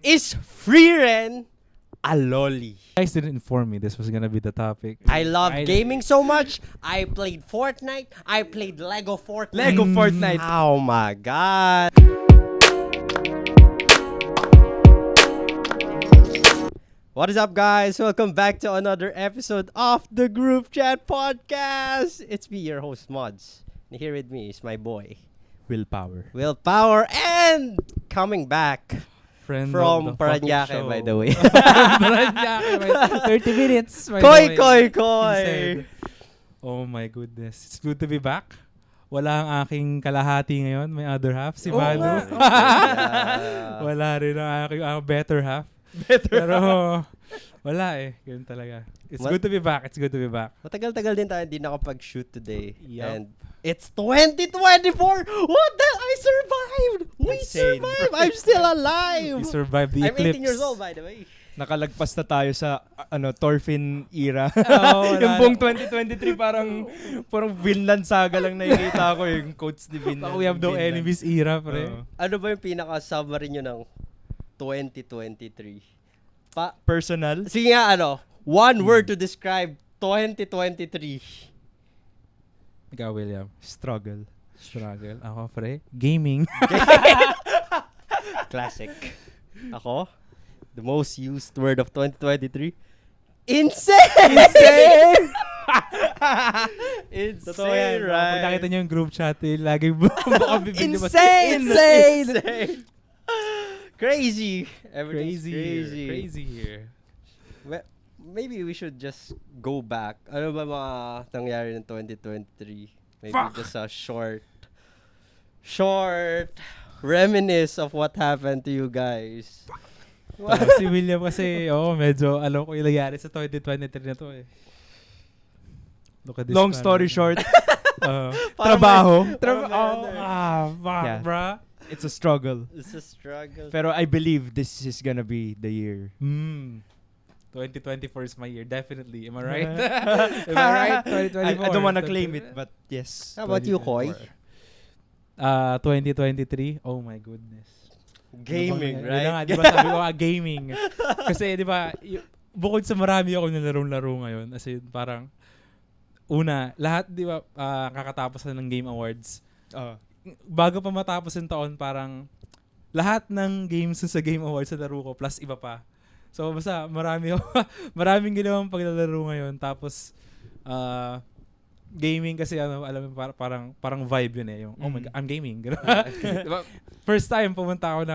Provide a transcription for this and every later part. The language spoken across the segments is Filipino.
Is Freeren a loli? You guys didn't inform me this was gonna be the topic. I love gaming so much. I played Fortnite. I played Lego Fortnite. Lego Fortnite. Oh my god. What is up, guys? Welcome back to another episode of the Group Chat Podcast. It's me, your host, Mods. And here with me is my boy, Willpower, and coming back Friend from of the fucking Paranaque, show. by the way. Paranaque, 30 minutes. by the Koy, way. koy, He koy. said, oh my goodness. It's good to be back. Wala ang aking kalahati ngayon. My other half, si Manu. Yeah. Wala rin ang aking better half. Pero wala eh. Ganun talaga. It's good to be back. It's good to be back. Matagal-tagal din tayo hindi nakapag-shoot today. Yup. And it's 2024! What the? I survived! We Insane. survived! I'm still alive! We survived the I'm eclipse. 18 years old, by the way. Nakalagpas na tayo sa Thorfinn era. Oo, Yung wala buong 2023 parang Vinland Saga lang nakikita ko yung quotes ni Vinland. We have no Vinland. enemies era, pre. Oo. Ano ba yung pinaka-summary nyo ng 2023? Personal. Sige nga, one word to describe 2023. Ikaw, William. Struggle. Struggle. Ako, pre. Gaming. Classic. Ako, the most used word of 2023. Insane! Insane! Insane, Totoo yan. right? Pag nakita nyo yung group chat, laging baka bibig diba? Insane! Crazy. Everything's Crazy. Crazy here. Maybe we should just go back. Ano ba mga nangyari ng 2023? Maybe just a short reminisce of what happened to you guys. Si William kasi, medyo alam ko yung nangyari sa 2023 na to eh. Look at this. Long story short, Trabaho. trabaho. Fuck, Yeah. bruh. It's a struggle. It's a struggle. Pero I believe this is gonna be the year. 2024 is my year, definitely. Am I right? Am I right? 2024. I don't wanna claim it, but yes. How about you, Koy? 2023, oh my goodness. Gaming, Yun right? na nga, di ba sabi ko, gaming. Kasi di ba, bukod sa marami ako nilarong-laro ngayon, as in parang, una, lahat di ba, kakatapos na ng Game Awards. Bago pa matapos yung taon, parang, lahat ng games sa Game Awards sa laro ko, plus iba pa. So, basta, maraming ginawang paglalaro ngayon. Tapos, gaming kasi alam mo parang vibe yun eh, yung oh my god, I'm gaming. Diba? First time pumunta ako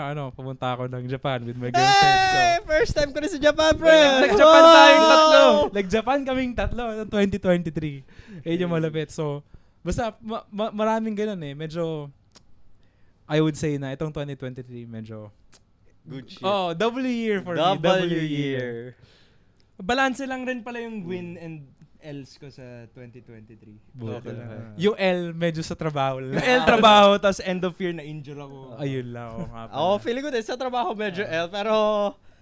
ng Japan with my girlfriend. So, Hey! First time ko na sa Japan, bro! Nag-Japan tayong tatlo. Nag-Japan kaming tatlo ng 2023. Yun yung malapit. So, basta maraming ganun eh. Medyo I would say na itong 2023 medyo Good shit. W year for me. W year. Balance lang rin pala yung win and L's ko sa 2023. Buti Okay lang. lang. Yung L medyo sa trabaho lang. Yung L trabaho, tapos end of year na injure ako. Ayun lang. Nga pala. Ako, feeling ko din sa trabaho medyo L, pero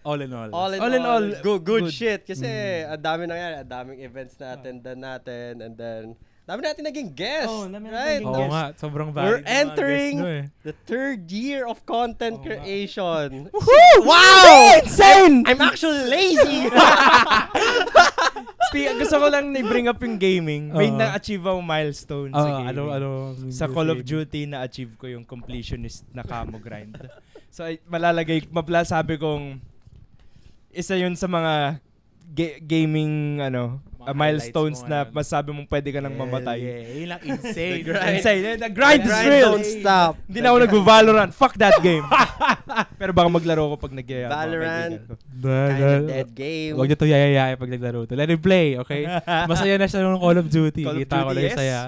All in all. all in all, good shit. Kasi ang dami nangyari, ang daming events na attendan natin, and then dami natin naging guest, dami natin right? naging Oo nga, sobrang valid. We're yung mga entering guests nyo eh. the third year of content Oo nga. creation. Wow! Insane! I'm actually lazy! Gusto ko lang na-bring up yung gaming. May Oo. na-achieve akong milestone sa gaming. Sa Call of Duty, na-achieve ko yung completionist na camo grind. So, sabi kong, isa yun sa mga gaming, milestones na masabi mong pwede ka nang mamatay. Yun lang, insane. Insane. The grind is real. Don't stop. Hindi na ako nag-Valorant. Fuck that game. Pero baka maglaro ko pag nag-yaya. Valorant. Kind of dead game. Huwag niyo to yayayaya pag naglaro to. Let him play, okay? Masaya na siya ng Call of Duty. Call of Kita ko Duty, lang yung yes. saya.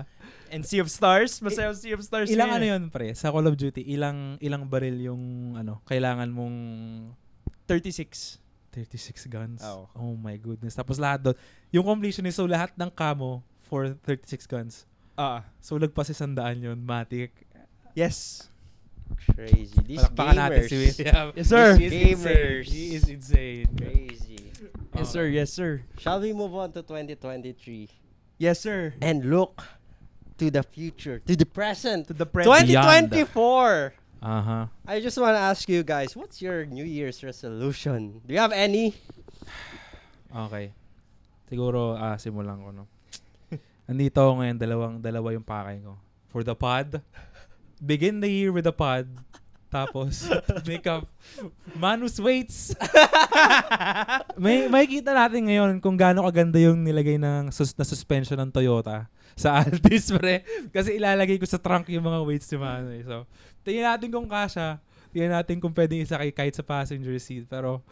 And Sea of Stars. Masaya yung Sea of Stars. Ilang ngayon. yun, pre? Sa Call of Duty, ilang baril yung kailangan mong 36. 36 guns. Oo. Oh my goodness. Tapos lahat doon. Yung completion is so lahat ng camo for 36 guns. So lagpas 100 yun. Matic. Yes. Crazy. These Palakpakan natin gamers. si William. Yes, sir. He is Gamers. insane. He is insane. Crazy. Yes, sir. Yes, sir. Shall we move on to 2023 Yes, sir. and look to the future, to the present, To the present. 2024? I just want to ask you guys, what's your New Year's resolution? Do you have any? Okay. Siguro, simulan ko, no? Andito ako ngayon, dalawa yung pakay ko. For the pod, begin the year with a pod. Tapos, make up Manus weights. may kita natin ngayon kung gaano kaganda yung nilagay ng na suspension ng Toyota sa Altis, pre. Kasi ilalagay ko sa trunk yung mga weights ni Manu. So, tingnan natin kung kasha. Tingnan natin kung pwedeng isakay kahit sa passenger seat. Pero,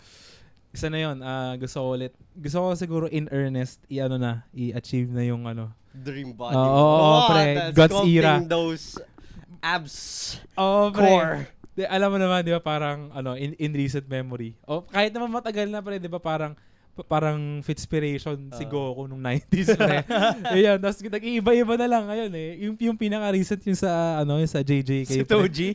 isa na yun. Gusto ko siguro in earnest, i-achieve na yung Dream body. Pre. God's era. Those abs. Core. Alam mo naman, di ba, parang, in recent memory. Kahit naman matagal na, pre, di ba, parang Fitspiration si Goku nung 90s, pre. Ayan, tapos nag-iiba-iba na lang ngayon, eh. Yung pinaka-recent yung sa, yung sa JJK. Si Toji.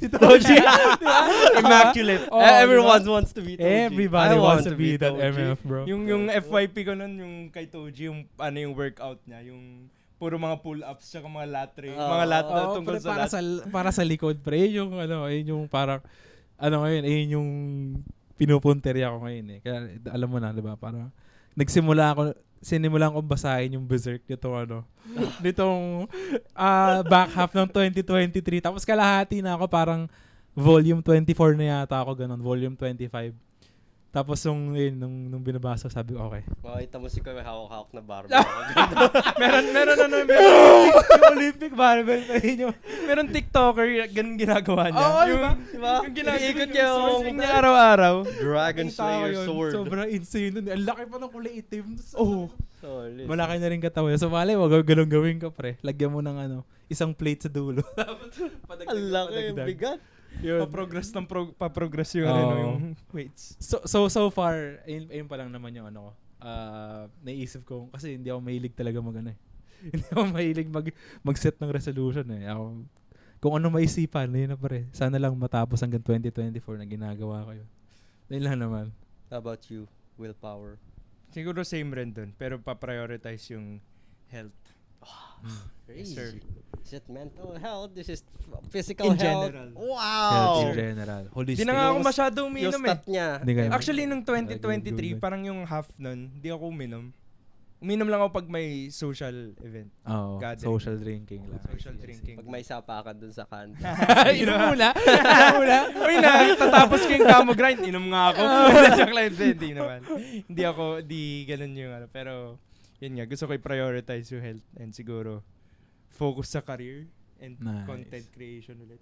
Immaculate. Everyone wants to be Toji. Everybody wants to be that MF, bro. Yung FYP ko nun, yung kay Toji, yung yung workout niya, yung puro mga pull-ups tsaka mga lat tungkol sa lat. Para sa likod, pre. Yung parang, yung pinupunterya ko ngayon, eh. Kaya, alam mo na, diba? Parang, sinimulan ko basahin yung Berserk nitong back half ng 2023. Tapos kalahati na ako, parang volume 24 na yata ako, ganun. Volume 25. Tapos nung binabasa, sabi ko, okay. Makita mo si Kuya hawak-hawak na barbell. meron yung Olympic barbell. Meron TikToker, ganun ginagawa niya. Diba? Yung ginagawa niya niya araw-araw. Dragon Slayer sword. Sobrang insane nun. Ang laki pa ng kulay itim. Solid. Malaki na rin katawan. So, malay, wag galong gawin ka, pre. Lagyan mo ng isang plate sa dulo. Ang laki, bigat. Pa-progress yung weights. So far, ayun pa lang naman yung naisip ko. Kasi hindi ako mahilig talaga hindi ako mahilig mag-set ng resolution, eh. Kung ano maisipan, yun na pare. Sana lang matapos hanggang 2024 na ginagawa ko yun. Yun lang naman. How about you, Willpower? Siguro same rin dun. Pero pa-prioritize yung health. Crazy. Yes, sir. Is it mental health? This is physical In health? general. Wow! Health in general. Holistic. Di na nga ako masyadong Yung uminom, stat niya. Actually, nung 2023, parang yung half nun, di ako uminom. Uminom lang ako pag may social event. Oo. Social drinking lang. Social drinking. Pag may sapakan dun sa kanto. Inom muna. Uy na, tatapos ko yung camo grind. Inom nga ako. Hindi naman. Di ganun yung Pero, yun nga, gusto ko i-prioritize yung health and siguro focus sa career and content creation ulit.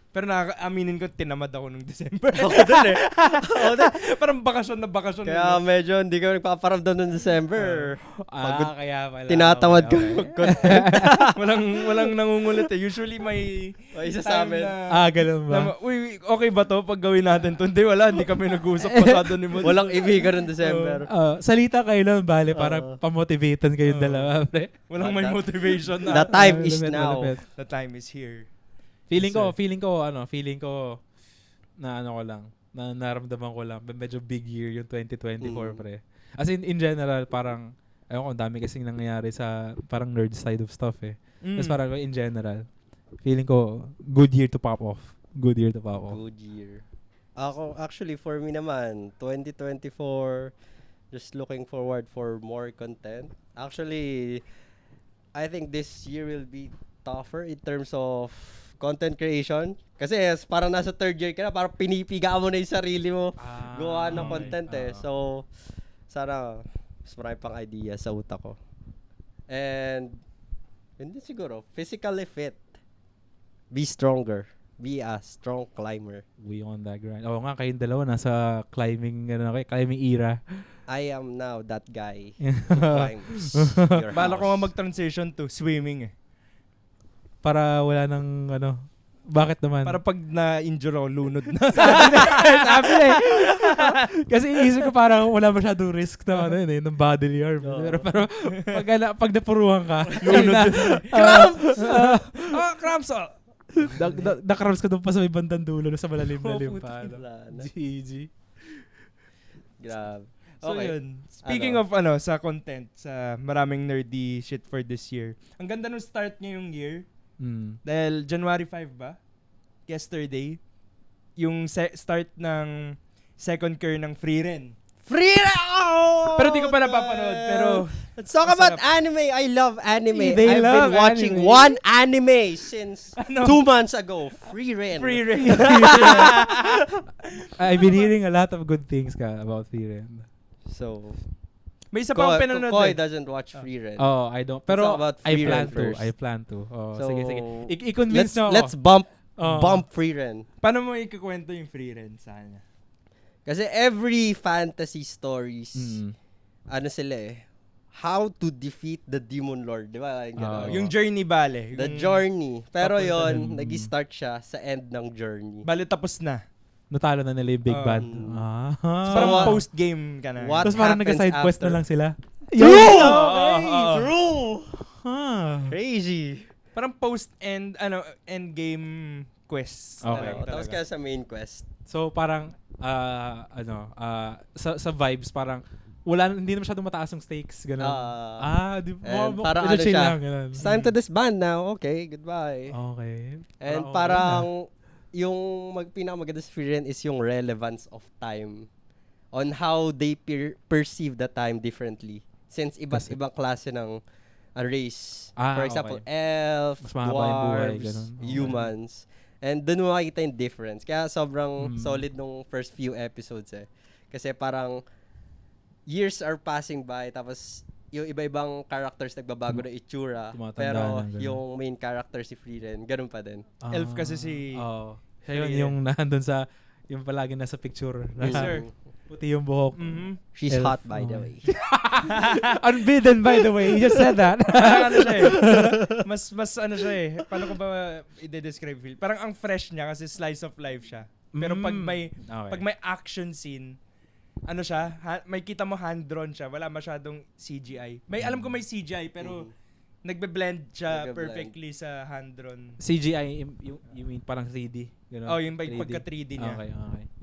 Pero aminin ko, tinamad ako nung December. Ako dun eh. Parang bakasyon na bakasyon. Kaya medyo hindi ka nagpaparamdam nung December. Kaya pala. Tinatamad ka mag-content. walang nangungulit eh. Usually may isa sa amin. Ganun ba? Uy, okay ba to pag gawin natin to? Hindi kami nag-uusap pasado ni Mod. Walang ibigan ng December. Salita kayo lang, bale, para pamotivatean kayong dalawa, pre. Walang may motivation The na. time is now. The time is here. Feeling ko na na naramdaman ko lang, medyo big year yung 2024, pre. As in general, parang, ayun ko, ang dami kasing nangyayari sa parang nerd side of stuff, eh. Tapos parang in general, feeling ko, good year to pop off. Good year. Ako, actually, for me naman, 2024, just looking forward for more content. Actually, I think this year will be tougher in terms of content creation. Kasi parang nasa third year ka na, parang pinipiga mo na yung sarili mo gawa ng content eh. So, sana mas marami pang idea sa utak ko. And, hindi siguro, physically fit. Be stronger. Be a strong climber. We on that grind. Oo nga, kayong dalawa nasa climbing era. I am now that guy who climbs your house. Bala ko nga mag-transition to swimming eh. Para wala nang bakit naman? Para pag na-injure ako, lunod na. Sabi na eh. Kasi iisip ko parang wala masyadong risk na ng bodily harm. Pero pag napuruhan ka, lunod. Cramps! Cramps! Na-cramps ka doon pa sa may bandang dulo sa malalim-lalim pa. GG. Grabe. So yun. Speaking of sa content, sa maraming nerdy shit for this year. Ang ganda nung start niya yung year. Dahil January 5 ba? yesterday, yung start ng second curve ng Frieren. Pero di ko pa napapanood, pero let's talk about anime. I love anime. They I've love been watching anime. one anime since Ano? 2 months ago. Frieren. I've been hearing a lot of good things about Frieren. So, may isa pa akong pinanood. Koy doesn't watch Frieren. Oh, I don't. Let's Pero talk about I Frieren plan to. first. I plan to. Oh, So, sige. I-convince na ako. Let's bump Oh. Frieren. Paano mo ikukwento yung Frieren sa kanya? Kasi every fantasy stories, Mm. ano sila how to defeat the demon lord, di ba? Yung journey bale. The journey. Pero Papunta yon nag-start siya sa end ng journey. Bale tapos na. Natalo na nila yung big band. So, parang what- post-game ka na. what Tapos parang happens nag-side quest after? na lang sila. True! Oo. True! Huh. Crazy. Parang end game quest. Okay. Tapos kaya sa main quest. So parang sa vibes parang hindi na masyadong mataas yung stakes ganun. Di and parang ano chill siya, lang, ganun. it's time to disband now. Okay, goodbye. Okay. And Okay parang yung pinakamaganda sa Frieren is yung relevance of time on how they perceive the time differently. Since iba't ibang klase ng race. For example, elf, Mas mahaba yung buhay, dwarves, ganun. Okay. humans. And dun mo makikita yung difference. Kaya sobrang solid nung first few episodes Kasi parang years are passing by tapos yung iba-ibang characters nagbabago ng itsura. Tumatanda Pero na, ganun. yung main character si Frieren, ganun pa din. Elf kasi si... Siya yun yung nandun sa yung palagi nasa picture. Yes, sir. Puti yung buhok. Mhm. She's Elf. hot by the way. Unbidden by the way. You just said that. Parang ano siya mas ano siya paano ko ba i-describe feel? Parang ang fresh niya kasi slice of life siya. Pero pag may action scene, ano siya, may kita mo hand-drawn siya, wala masyadong CGI. Alam ko may CGI pero nagbe-blend siya perfectly sa hand-drawn. CGI, you mean parang 3D? Ganun? Oh, yung pagka 3D niya. Okay.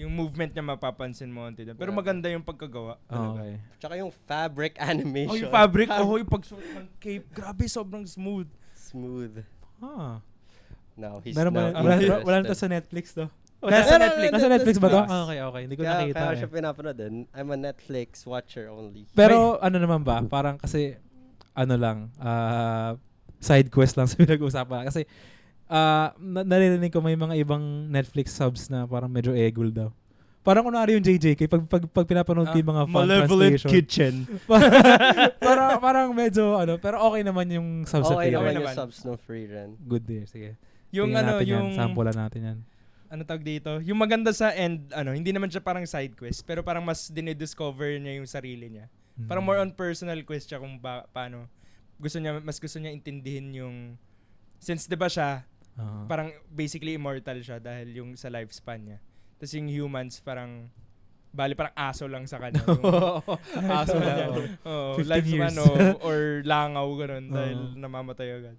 Yung movement niya mapapansin mo onti doon. Pero maganda yung pagkagawa. Okay. Tsaka yung fabric animation. Oh, yung fabric. Yung pagsuot ng cape. Grabe, sobrang smooth. Smooth. Now he's Wala na to sa Netflix to. Nasa Netflix. Nasa Netflix ba to? Yes. Okay. Hindi ko nakita. Kaya siya pinapanood din. I'm a Netflix watcher only. Pero ano naman ba? Parang kasi side quest lang sa pinag-uusapan. Kasi naririnig ko may mga ibang Netflix subs na parang medyo egul daw. Parang kunwari yung JJK pag pinapanood ko yung mga fun Malevolent translation. Kitchen. parang medyo pero okay naman yung subs sa Okay Frieren. naman naman. yung subs ng Frieren. Good there, sige. Yung Tingnan ano, natin yung yan. Sample natin yan. ano tawag dito? Yung maganda sa end, hindi naman siya parang side quest, pero parang mas dinidiscover niya yung sarili niya. Parang more on personal quest siya kung paano gusto niya intindihin yung since 'di ba siya parang basically immortal siya dahil yung sa lifespan niya. Tapos yung humans parang aso lang sa kanya. Aso lang. Oh, 15 lifespan years. or langaw ganun dahil namamatay agad.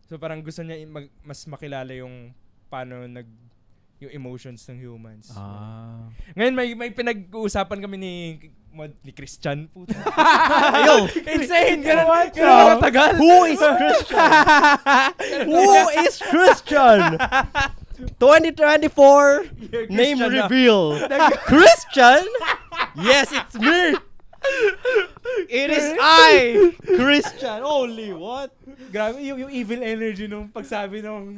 So parang gusto niya mas makilala yung paano yung emotions ng humans. Ngayon may pinag-uusapan kami ni Christian. Puta. Yo! Insane! Ganun katagal. Who is Christian? Who is Christian? 2024 name Christian na. reveal. Christian? Yes, it's me. It is I, Christian. Only what? Grabe yung evil energy nung pagsabi nung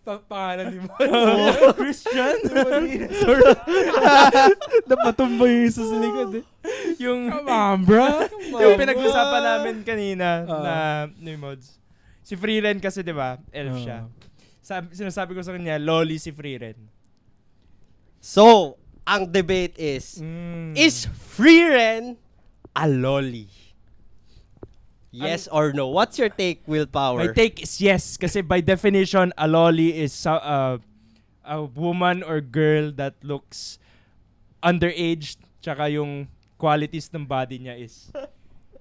pangalan ni Mo. Christian? Napatumba yung isa sa likod Yung Come on, bro. yung pinag-usapan namin kanina na ni Mods. Si Frieren kasi 'di ba? Elf siya. Sinasabi ko sa kanya, loli si Frieren. So, ang debate is Frieren a loli? Yes or no? What's your take, Willpower? My take is yes kasi by definition a loli is a woman or girl that looks underage tsaka yung qualities ng body niya is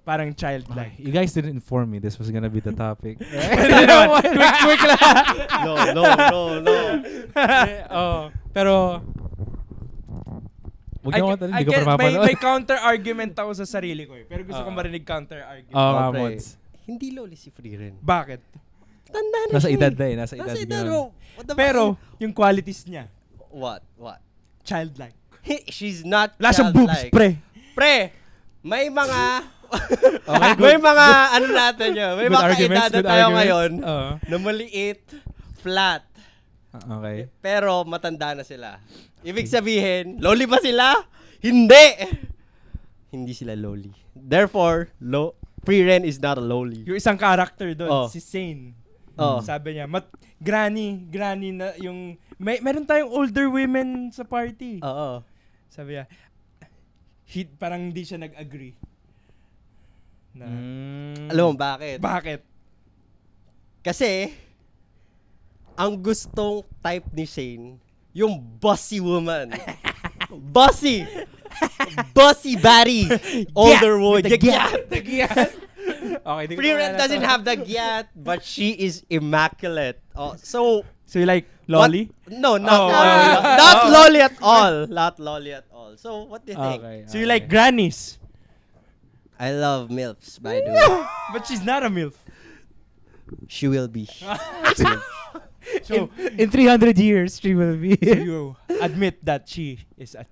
parang childlike. You guys didn't inform me this was gonna be the topic. quick lang. No. Pero wag niyo hindi ko pa mapanood. May counter argument ako sa sarili ko Pero gusto ko marinig counter argument. Mods. Hindi loli si Frieren. Bakit? Tanda na Nasa siya edad eh. na eh. Nasa edad yun. What the Pero, yung qualities niya, What? childlike. She's not Wala siyang boobs, childlike. pre. Pre, may mga... Okay, may mga ano natin yun. May Good mga arguments, kaedad good tayo arguments. ngayon Oo. na maliit, flat. Okay. Pero matanda na sila. Ibig sabihin, loli ba sila? Hindi! Hindi sila loli. Therefore, Free-Ren is not a loli. Yung isang character doon, Oh. si Sane. Oh. Sabi niya, granny na yung... meron tayong older women sa party. Oo. Sabi niya, parang hindi siya nag-agree. Na, Alam mo bakit? Bakit? Kasi, ang gustong type ni Shane, yung bossy woman. Bossy! Bossy baddie! Older woman. The Gyat! Okay, di ko Free-Ren maalala doesn't to. have the gyat, but she is immaculate. Oh, so, So you like lolly? no, not Oh, lolly. okay. Not lolly at all. Not lolly at all. So, what do you think? Okay. So you like grannies? I love MILFs, by the way. But she's not a MILF. She will be. So, In 300 years, she will be. so you admit that she is a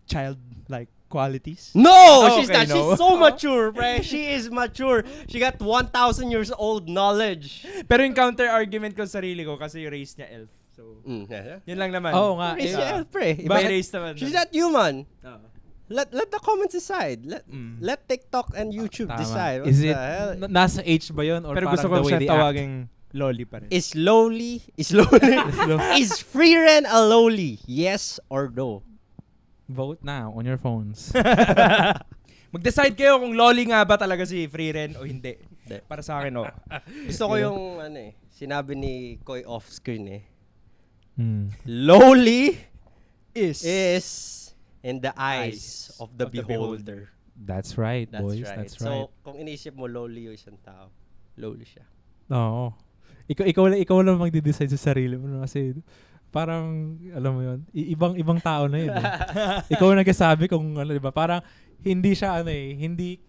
childlike qualities? No! Oh, She's okay, not. no. She's so mature, pre. She is mature. She got 1,000 years old knowledge. Pero yung counter-argument ko sa sarili ko kasi yung race niya elf. So, Yeah. yun lang naman. Oo nga. Race eh, niya, pre. Iba Bakit? race naman. She's not human. Oo. Let the comments decide. Let TikTok and YouTube Tama. decide. What Is the it, hell? nasa age ba yun? Or Pero parang gusto ko the way siya they act? tawaging lolly pa rin. Is Free-Ren a loli? Yes or no? Vote now on your phones. Mag-decide kayo kung lolly nga ba talaga si Free-Ren o hindi. Hindi. Para sa akin, oh. Gusto ko yung sinabi ni Koy off-screen Hmm. Loli Is in the eyes of the beholder. That's right, That's boys. right. That's right. So, kung inisip mo loli yung isang tao, loli siya. Oo. Ikaw lang magde-decide sa sarili mo, no? Kasi parang alam mo 'yun, ibang tao na 'yun. Ikaw ang nagsasabi kung ano, 'di ba? Parang hindi siya hindi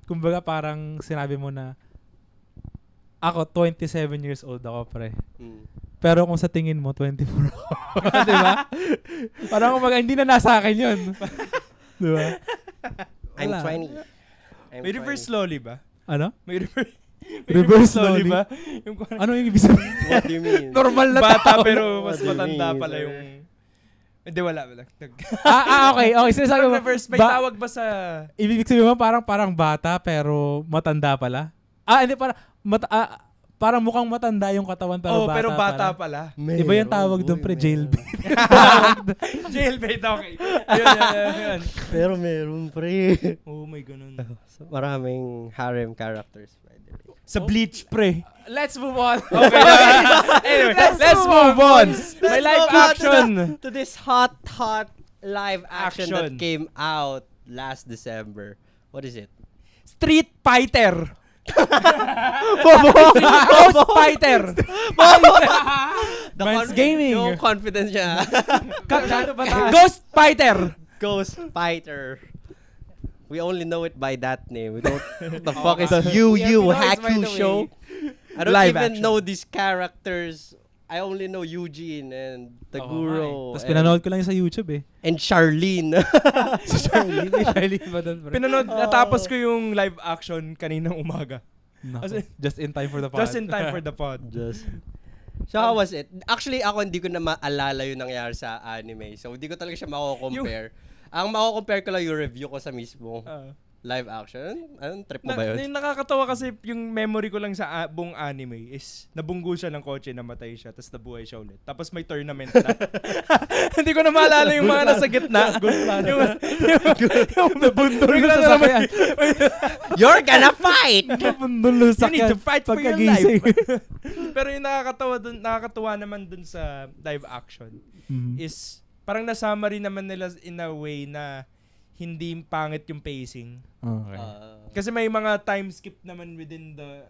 kumbaga parang sinabi mo na ako 27 years old ako, pre. Pero kung sa tingin mo 24 ako, 'di ba? Parang kumbaga hindi na nasa akin 'yun. 'Di ba? I'm Wala. 20. may reverse lolly ba? Ano? May Reverse lolly? ba? Yung Ano yung ibig sabihin? What do you mean? Normal na bata tao. pero mas What do you matanda mean, pala sir? yung... Hindi, wala. Okay. Sinasabi mo, Reverse, may tawag ba sa... ibig sabihin mo parang bata pero matanda pala? Hindi parang mukhang matanda yung katawan pero bata pala. Iba yung tawag doon, pre, jailbait. Jailbait, okay. Yun. Pero meron, pre. Oh my ganun. So, maraming harem characters, by the way. Sa Bleach, pre. Let's move on. Okay. Anyway, let's move on. May live action. To this hot live action that Action. came out last December. What is it? Street Fighter. Ghost Ghost Fighter. Man's gaming. Yung confidence niya. Ghost Fighter. Ghost Fighter. We only know it by that name. We don't. What the fuck is Yu Pinoys, by Haku the way. show? I don't Live even action. know these characters. I only know Eugene and Taguro. Tapos pinanood ko lang yun sa YouTube eh. And Charlene. Si Charlie. Charlie ba doon, pre? Pinanood, natapos ko yung live action kaninang umaga. Nako. Just in time for the pod. Just in time for the pod. So how was it? Actually, ako hindi ko na maalala yung nangyari sa anime. So hindi ko talaga siya mako-compare. Ang mako-compare ko lang yung review ko sa mismo live action. Anong trip mo ba yun? Yung nakakatawa kasi yung memory ko lang sa buong anime is nabunggo siya ng kotse, namatay siya, tapos nabuhay siya ulit. Tapos may tournament na. Hindi ko na maalala yung mga nasa gitna. Yung Nabundol bigla sa na naman- sakyan. You're gonna fight! Nabundol sa You need to fight for your pagkagising. life. Pero yung nakakatawa naman dun sa live action is parang na-summary naman nila in a way na hindi pangit yung pacing. Okay. Kasi may mga time skip naman within the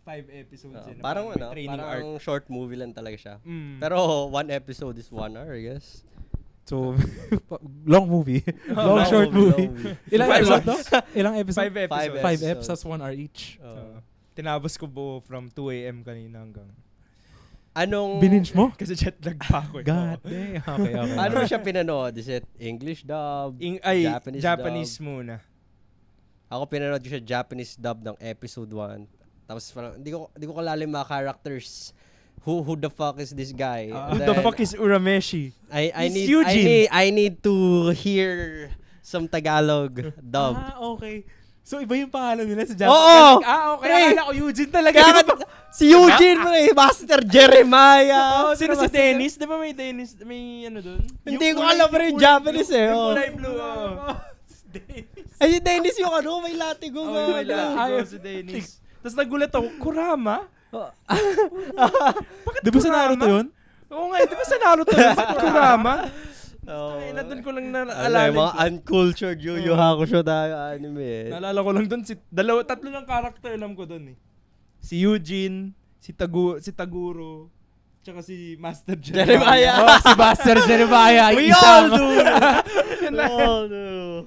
5 episodes. na Parang may ano, training parang arc. short movie lang talaga siya. Mm. Pero one episode is 1 hour, I guess. So, long movie. Long short movie. Ilang Five episode hours. to? Ilang episode? 5 episodes. 5 episodes, 1 hour each. So, tinapos ko buo from 2 a.m. kanina hanggang... Anong... Bininge mo? Kasi jet lag pa ako. God damn. Okay. Ano mo siya pinanood? Is it English dub? Japanese muna. Ako pinanood ko siya Japanese dub ng episode 1. Tapos parang, hindi ko kalala yung mga characters. Who the fuck is this guy? Who the fuck is Urameshi? I need to hear some Tagalog dub. Okay. So, iba yung pangalan nila sa Japan. Oo! Okay. Akala ko Eugene talaga. Si Eugene mo Master Jeremiah. Sino si Dennis? Di ba may Dennis? May ano dun? Hindi ko alam pa rin Japanese eh. Yung kulay blue. Ay, si Dennis yung may latigo. May latigo si Dennis. Tapos nagulat ako, Kurama? Di ba sa Naruto yun? Oo nga, di ba sa Naruto yun? Bakit Kurama? Nandun ko lang naalala. Mga uncultured Yu Yu Hakusho na anime eh. Naalala ko lang dun, tatlo lang karakter alam ko dun eh. Si Eugene, si Taguro, tsaka si Master Jeremiah. Si Master Jeremiah. We all do!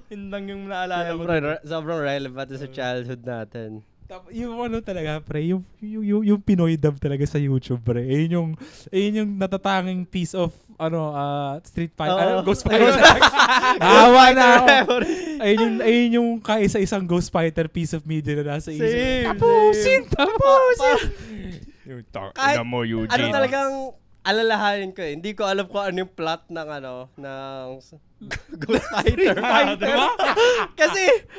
Yun lang yung naalala ko. Sobrang relevant sa childhood natin. Yung ano talaga, pre, yung Pinoy dub talaga sa YouTube, pre. Ayun yung natatanging piece of Street Fighter, Ghost Fighter. Awa na ako. Ayun yung kaisa-isang Ghost Fighter piece of media na nasa isip. Tapusin! Yung ina mo, Eugene. Ano talagang alalahanin ko eh. Hindi ko alam kung ano yung plot ng Ghost Fighter. Diba? Kasi,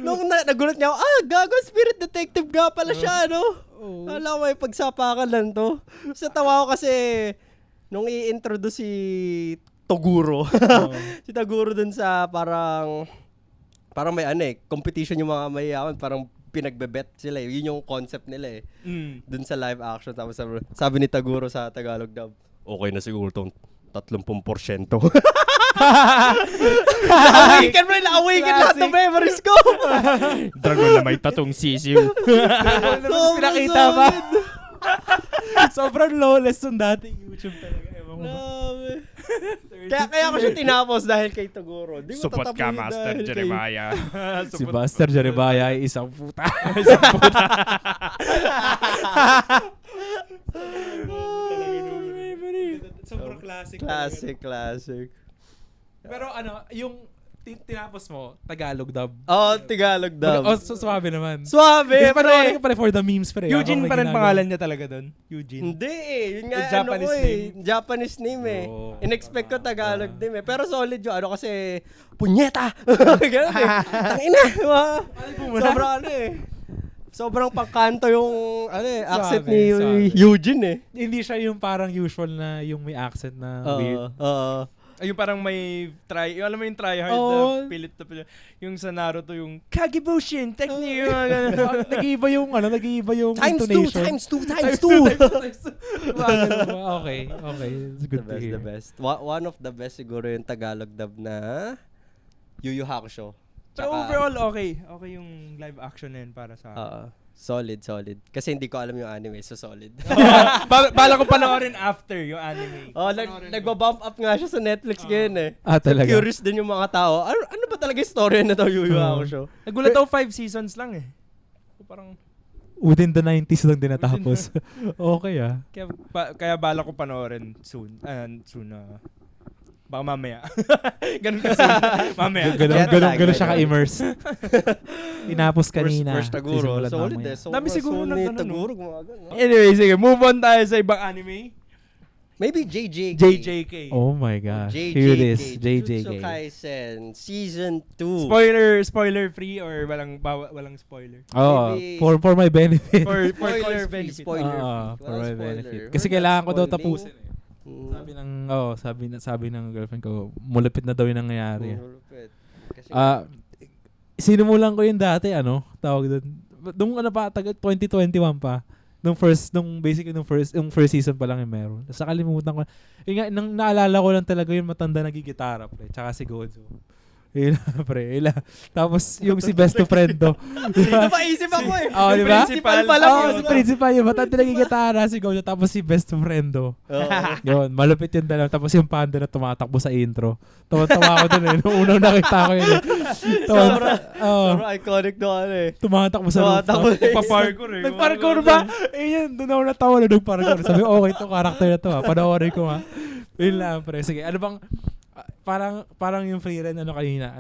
nung nagulat niya ako, gago, spirit detective nga pala siya, no? Alam mo, pagsapakan lang to. Sa tawa ko kasi, nung i-introduce si Toguro. Si Toguro dun sa parang may competition yung mga mayayaman, parang pinagbebet sila eh. Yun yung concept nila eh. Dun sa live action. Tapos sabi ni Taguro sa Tagalog dub, okay na siguro tong 30%. Na-awaken lahat ng memories ko. Dragon na may tatong sisiw. Pinakita ba? Sobrang lawless yung dating YouTube talaga. Ewan mo. Kaya ko siya tinapos dahil kay Taguro. Support ka, Master Jeremiah. Si Master Jeremiah ay isang puta. Sobrang Classic. Pero yung tinapos mo, Tagalog dub. Tagalog dub. Suwabe naman. Suwabe, Panoorin ka pala for the memes, pre. Eugene pa rin pangalan niya talaga doon. Eugene. Hindi eh. Yun nga, Japanese name. Japanese name eh. Oh. In-expect ko Tagalog name eh. Pero solid yun. Kasi, punyeta! Ganun eh. Tangina! Sobrang sobrang pangkanto yung accent ni Eugene eh. Hindi siya yung parang usual na yung may accent na weird. Ay, yung parang may alam mo yung try-hard na pilit na pilit. Yung sa Naruto, yung Kagebushin technique. Nag-iiba yung intonation. Times two. Okay. It's good to hear. The best. One of the best siguro yung Tagalog dub na Yu Yu Hakusho. Pero overall, okay. Okay yung live action na yun para sa akin. Solid. Kasi hindi ko alam yung anime, so solid. Bala ko panoorin after yung anime. Nagbabump up nga siya sa Netflix ngayon eh. Talaga? Curious din yung mga tao. Ano ba talaga yung story na to, Yu Yu Hakusho? Nagulat ako 5 seasons lang eh. So, parang within the 90s lang din natapos. Okay Kaya bala ko panoorin soon. Baka mamaya. Ganun kasi. Mamaya. Ganun siya ka-immersed. Tinapos kanina. First Taguro. Solid eh. Dami siguro na Taguro. Anyway, sige. Move on tayo sa ibang anime. Maybe JJK. JJK. Oh my gosh. Here it is. Jujutsu JJK. Kaisen Season 2. Spoiler free or walang spoiler? For my benefit. For Spoiler benefit. Spoiler. For my benefit. Kasi kailangan ko daw tapusin eh. Sabi ng girlfriend ko, mulupit na daw yung nangyayari. Sinimulan ko yung dati, tawag doon. Nung 2021 pa. Nung first season pa lang yung meron. Tapos nakalimutan ko. Yung nga, naalala ko lang talaga yung matanda nagigitara, pre. Tsaka si Gojo. Pre. Tapos yung si best friend do. Napaisip ako eh. Diba? Principal pala. Si principal yung matanda nagigitara, si Gojo. Tapos si best friend do. Yun, malupit yung dalawa. Tapos yung panda na tumatakbo sa intro. Tawa-tawa ako dun eh. Nung unang nakita ko yun. Sobrang iconic no ano eh. Tumatakbo sa rooftop. Nagpa-parkour eh. Nag-parkour ba? Yun, doon ako natawa na nag-parkour. Sabi, okay, itong character na to panoorin ko ha. Yun lang, pre. Sige, ano bang, parang yung free run, kanina,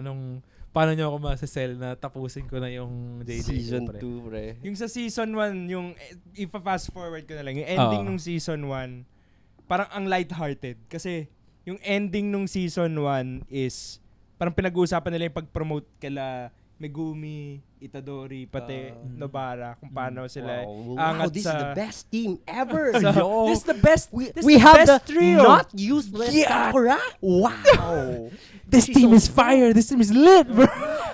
paano nyo ako masasell na tapusin ko na yung JJ? Season pre? 2, pre. Yung sa season 1, yung, ipa-fast forward ko na lang, yung ending nung season 1, parang ang lighthearted. Kasi, yung ending nung season 1 is, parang pinag-uusapan nila yung pag-promote kila Megumi, Itadori, pati Nobara, kung paano sila angat this sa... is the best team ever. This is the best, We have the trio. not useless Sakura. Wow. This team is fire. This team is lit, bro.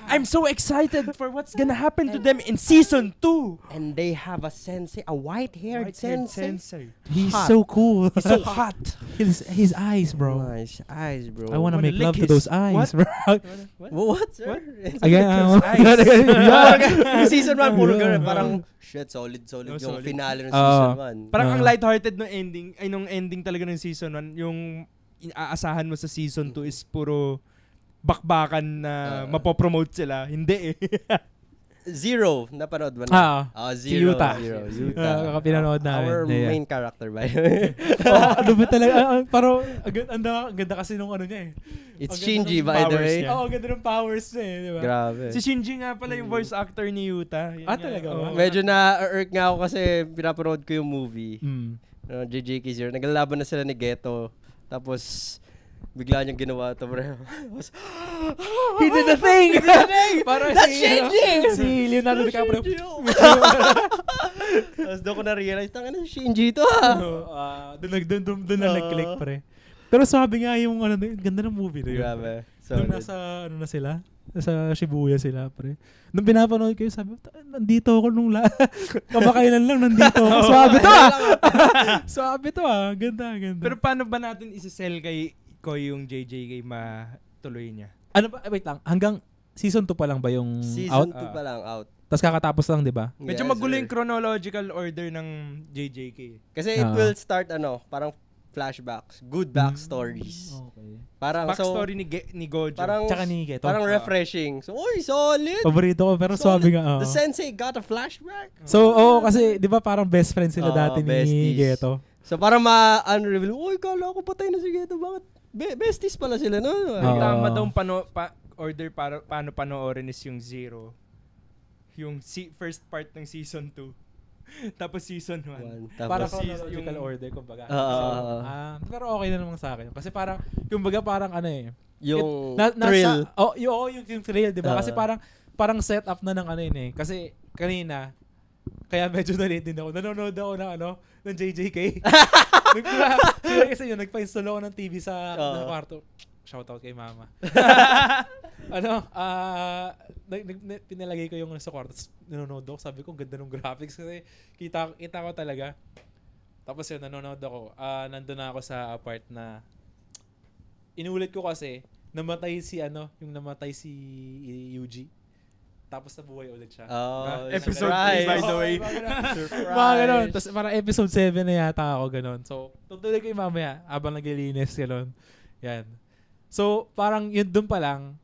I'm so excited for what's gonna happen to them in season 2. And they have a sensei, a white-haired sensei. He's Hot. so cool. He's so hot. His eyes, bro. Nice eyes, bro. I wanna Wanna make lick love to his- those eyes, bro. What, sir? What? Again, Yung season 1, puro ganun. Parang, shit, solid No, yung solid. finale ng season 1. Parang ang lighthearted nung ending, ay nung ending talaga ng season 1, yung aasahan mo sa season 2 is puro bakbakan na mapopromote sila. Hindi eh. Zero, napanood mo na? Si Zero. Yuta. Yuta. Pinanood namin. Our Yeah. main character, by the way. Ano ba talaga? Parang, ang ganda kasi nung ano niya eh. It's Ang ganda Shinji, ng by the powers way. niya. Ang ganda ng powers niya eh, di ba? Grabe. Si Shinji nga pala yung voice actor ni Yuta. Yan nga. talaga ba? Oo. Medyo na-irk nga ako kasi pinapanood ko yung movie. JJK Zero. Naglalaban na sila ni Geto. Tapos, bigla niyang ginawa ito, bro. He did the thing! Parang That's Shinji! Si Leonardo DiCaprio. Tapos doon ko na-realize, tanga na si Shinji ito Doon na nag-click pre. Pero sabi nga yung ganda ng movie na yun. Grabe. Nung nasa, na sila? Nasa Shibuya sila, pre. Nung pinapanood ko yun, sabi ko, nandito ako nung kamakailan lang, nandito ako. Swabe to Ganda. Pero paano ba natin isa-sell kay Koy yung JJK matuloy niya? Ano ba, wait lang, hanggang season 2 pa lang ba yung Season out? 2 pa lang out. Tapos kakatapos lang, di ba? Medyo Yes, magulo sir. yung chronological order ng JJK. Kasi it will start, parang flashbacks. Good backstories. Okay. Parang, Backstory ni Gojo. parang, Tsaka ni Geto. parang refreshing. So, uy, solid! Paborito ko, pero sabi nga, The sensei got a flashback. So, kasi, di ba parang best friend sila dati ni besties. Geto? So, parang ma-unreveal, uy, kala ko patay na si Geto. Bakit? Besties pala sila, no? Ang tama daw order para paano panoorin is yung 0. Yung first part ng season 2. Tapos season 1. Para Tapos, chronological order, kumbaga. Pero okay na naman sa akin. Kasi parang, kumbaga parang yung thrill. Yung thrill, di ba? Kasi Oo. parang set up na ng yun eh. Kasi kanina, kaya medyo na-late din ako. Nanonood ako ng JJK. Kasi yun, nagpa-install ako ng TV sa kwarto. Shoutout kay mama. Pinalagay ko yung sa kwarto. Nanonood ako. Sabi ko, ganda ng graphics. Kasi kita ko talaga. Tapos yun, nanonood ako. Nandun na ako sa part na inulit ko kasi namatay si Yuji. Tapos nabuhay ulit siya. Episode 3 by the way. Surprise. Mga ganon. Tapos parang episode 7 na yata ako ganon. So, tutuloy ko yung mamaya habang naglilinis ganon. Yan. So, parang yun dun pa lang,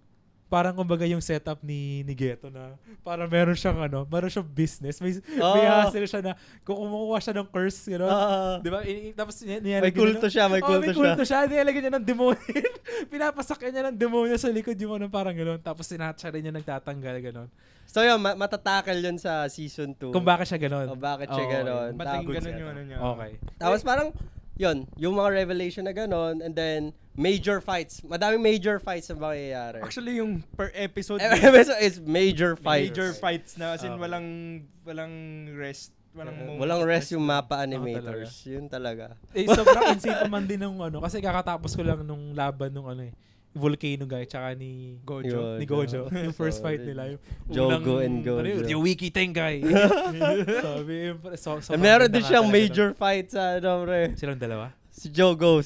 parang kumbaga yung setup ni Geto na parang meron siyang business. May hustle siya na kung kumukuha siya ng curse, di ba? Tapos May kulto siya, may kulto siya. Nilalagyan niya ng demonyo. Pinapasakyan niya ng demonyo sa likod yung parang gano'n. Tapos sinatsa rin niya nagtatanggal gano'n. So yun, matatakal yun sa season 2. Kung bakit siya gano'n. Bakit siya gano'n. Ba't ganun yung niya? Okay. Tapos parang, yun, yung mga revelation na gano'n, and then, major fights. Madaming major fights na mangyayari. Actually, yung per episode is major fights. Major fights na as in walang rest. Walang rest yung mapa animators. Yun talaga. Sobrang insane naman din ng kasi kakatapos ko lang nung laban nung Volcano guy tsaka ni Gojo. Yung first fight nila yung Jogo and Gojo. Yung Wiki Tengai. Sabi And meron din siyang major fight sa pre. Silang dalawa? Si Jogo.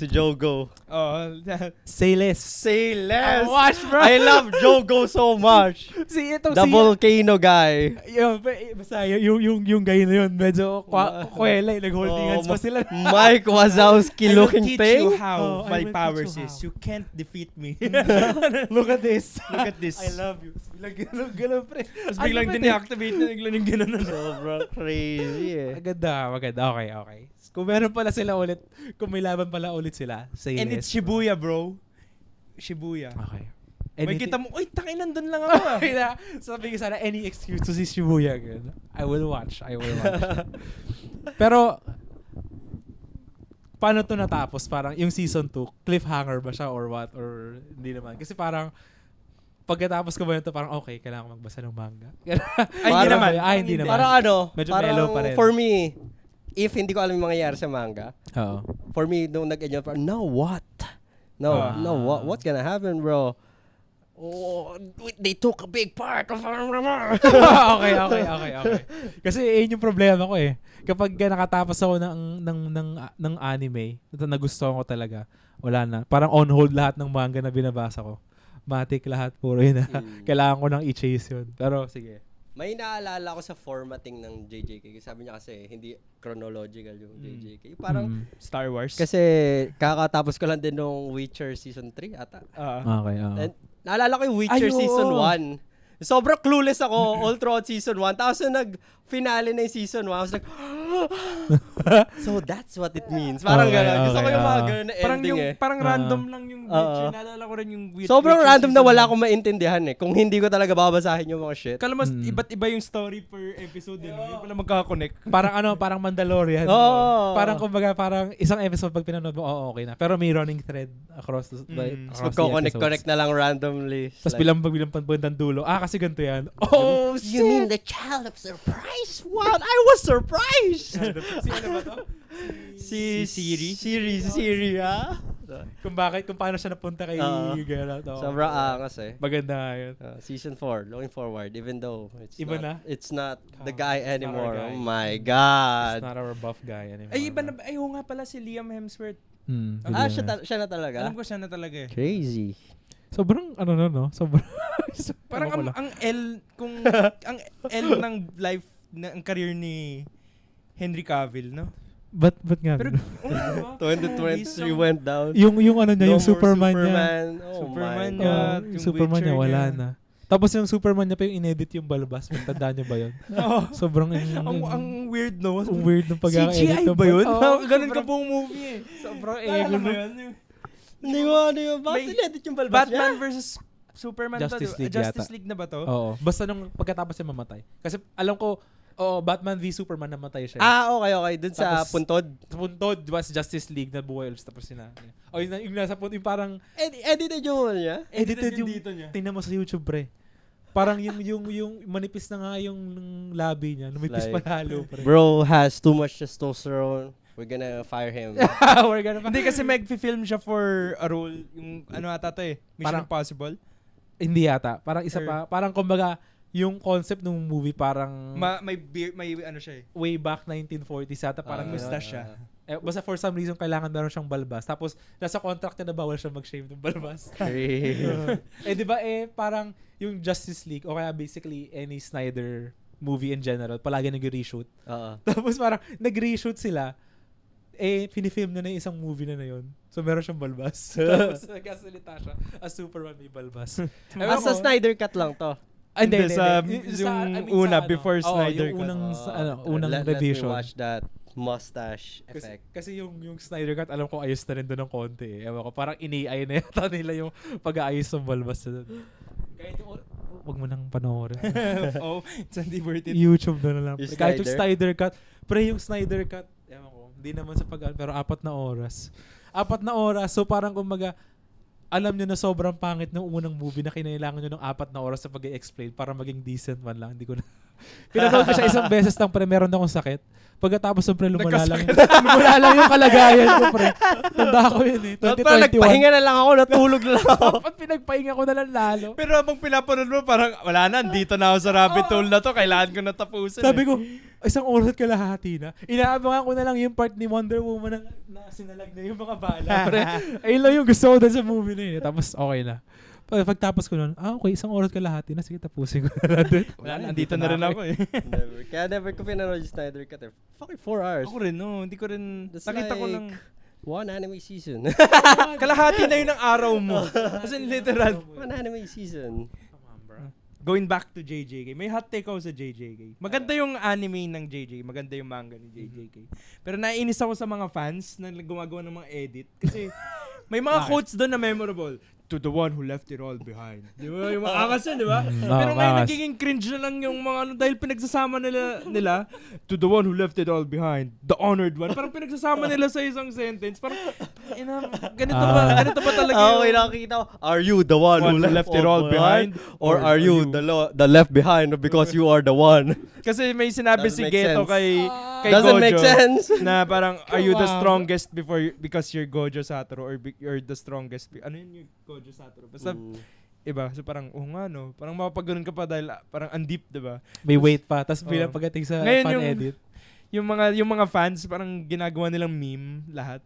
Oh, Say less. Say less. Watch, bro. I love Jogo so much. Itong The volcano guy. Basta yung guy na yun, medyo kwela, nag-holding hands pa sila. Mike Wazowski looking teach thing. you how I my will powers teach you is. how. You can't defeat me. Look at this. Look at this. I love you. Biglang gano'n, pre. Tapos biglang din-activate na biglang yung gano'n. Sobrang crazy eh. Maganda. Okay. Kung meron pala sila ulit, kung may laban pala ulit sila, say And less. it's Shibuya, bro. Shibuya. Okay. May kita mo, uy, takin nandun lang ako ah. Sabi ko sana, any excuse to see Shibuya again. I will watch. Pero, paano to natapos? Parang yung season 2, cliffhanger ba siya or what? Or hindi naman? Kasi parang, pagkatapos ko ba yun to, parang okay, kailangan ko magbasa ng manga. Hindi naman. Parang Medyo parang mellow pa rin. for me, if hindi ko alam yung mangyayari sa manga, Oo. for me, nung nag-enjoy, parang, now what? What's gonna happen, bro? Oh, they took a big part of okay. Kasi yun yung problema ko eh. Kapag nakatapos ako ng anime, na nagustuhan ko talaga, wala na. Parang on hold lahat ng manga na binabasa ko. Matik lahat, puro yun na. Kailangan ko nang i-chase yun. Pero sige. May naalala ko sa formatting ng JJK. Sabi niya kasi hindi chronological yung JJK. Parang Star Wars. kasi kakatapos ko lang din nung Witcher season 3 ata. Okay. And naalala ko yung Witcher season 1. Sobrang clueless ako all throughout season 1. Tapos nung nag-finale na yung season 1, I was like, so that's what it means. Parang gano'n. Gusto ko yung mga gano'n na ending Parang random lang yung Witcher. Naalala ko rin yung Witcher. Sobrang random na wala akong maintindihan eh. Kung hindi ko talaga babasahin yung mga shit. Kala mo, iba't iba yung story per episode. Yung pala magkaka-connect. Parang Mandalorian. Oo. Parang kumbaga, parang isang episode pag pinanood mo, okay na. Pero may running thread across the Magko-connect na lang randomly. Tapos bilang bandang dulo, kasi ganito yan. Oh, you mean the child of surprise? What? I was surprised! Si ano ba to? Si Siri, ha? Kung paano siya napunta kay Geralt. Sobrang angas eh. Maganda yun. Season 4, looking forward, even though it's not the guy It's not anymore. our guy. Oh my God. It's not our buff guy anymore. Ay, iba na, oo nga pala si Liam Hemsworth. Siya na talaga? Alam ko siya na talaga eh. Crazy. Sobrang no? Sobrang Parang ang L ng life ang career ni Henry Cavill, no? Ba't nga? Pero 2023 went down. yung ano niya, yung Superman niya. Oh Superman my niya. God. Yung Superman niya, wala na. Tapos yung Superman niya pa yung inedit yung balbas. Tandaan niyo ba yun? Sobrang ang weird, no? Ang weird ng pag-edit. CGI ba yun? Ganun ka buong movie eh. Sobrang Alam mo yun? Hindi ko yun. Bakit inedit yung balbas niya? Batman versus Superman Justice League Justice yata. League na ba to? Oo. Basta nung pagkatapos siya mamatay. Kasi alam ko, Batman v Superman namatay siya. Okay. Dun sa Tapos, puntod. Puntod, diba, sa Justice League na buhay ulit tapos yung nasa puntod, yung parang Edited yung ano niya? edited yung dito niya. tingnan mo sa YouTube, pre. Parang yung manipis na nga yung labi niya. Lumipis Like, pa lalo, pre. Bro has too much testosterone. We're gonna fire him. Hindi kasi mag-film siya for a role. Yung ano ata to eh. Mission Impossible. Hindi yata. Parang isa pa. Parang kumbaga, yung concept ng movie parang May ano siya eh. way back 1940s yata. Parang mustache siya. Basta for some reason, kailangan meron siyang balbas. Tapos, nasa contract niya na bawal siya mag-shave ng balbas. Di ba parang yung Justice League, o kaya basically any Snyder movie in general, palagi nag-reshoot. Tapos parang nag-reshoot sila, pinifilm na yung isang movie na yun. So, meron siyang balbas. Tapos, nagkasalita siya. As Superman may balbas. Sa Snyder Cut lang to. Hindi. Yung una, before Snyder Cut. Yung unang revision. Let me watch that mustache effect. Kasi yung Snyder Cut, alam ko ayos na rin doon ng konti eh. Ewan ko, parang ini-ay na yata nila yung pag-aayos ng balbas na doon. Kahit yung, wag mo nang panoorin. It's hindi worth it. YouTube na lang. Yung Kahit yung Snyder? Snyder Cut. Yung Snyder Cut, ewan ko, hindi naman sa pero 4 na oras. 4 na oras, so parang kumbaga, alam nyo na sobrang pangit ng unang movie na kinailangan nyo ng 4 na oras sa pag-i-explain para maging decent man lang. Hindi ko na. Pinanood ko siya isang beses lang, pre, meron akong sakit. Pagkatapos ng pre, lumala lang yung kalagayan ko, pre. Tanda ko yun eh. 2021. Nagpahinga na lang ako, natulog lang ako. Dapat pinagpahinga ko na lang lalo. Pero habang pinapanood mo, parang wala na, dito na ako sa rabbit hole na to, kailangan ko na tapusin. Sabi ko, isang oras kalahati na. Inaabangan ko na lang yung part ni Wonder Woman na sinalag na yung mga bala. Pre, ayun lang yung gusto ko dun sa movie na yun. Tapos okay na. Pagtapos ko nun, okay, isang oras kalahati na. Sige, tapusin ko na dun. Nandito na rin ako eh. Kaya never ko pinanood yung Snyder Cut. Fucking 4 hours. Ako rin, no. Hindi ko rin, That's nakita ko like lang. one anime season. Kalahati na yun ang araw mo. As in, literal. One anime season. Going back to JJK, may hot take ako sa JJK. Maganda yung anime ng JJK, maganda yung manga ni JJK. Pero naiinis ako sa mga fans na gumagawa ng mga edit. Kasi may mga quotes doon na memorable. To the one who left it all behind. Di ba? Yung mga angas yun, di ba? Pero ngayon nagiging cringe na lang yung mga ano dahil pinagsasama nila to the one who left it all behind. The honored one. Parang pinagsasama nila sa isang sentence. Parang, ganito ba talaga Oh, nakakita ko. Are you the one who left it all behind? Or are you the left behind because you are the one? Kasi may sinabi Doesn't si make Geto sense. kay Doesn't Gojo make sense. na parang are you the strongest because you're Gojo Satoru or you're the strongest ano yun yung Gojo Satoru basta iba so parang nga no parang mapapaganoon ka pa dahil parang undip diba May weight pa. Tapos bilang pagdating sa ngayon fan edit. yung mga fans parang ginagawa nilang meme lahat.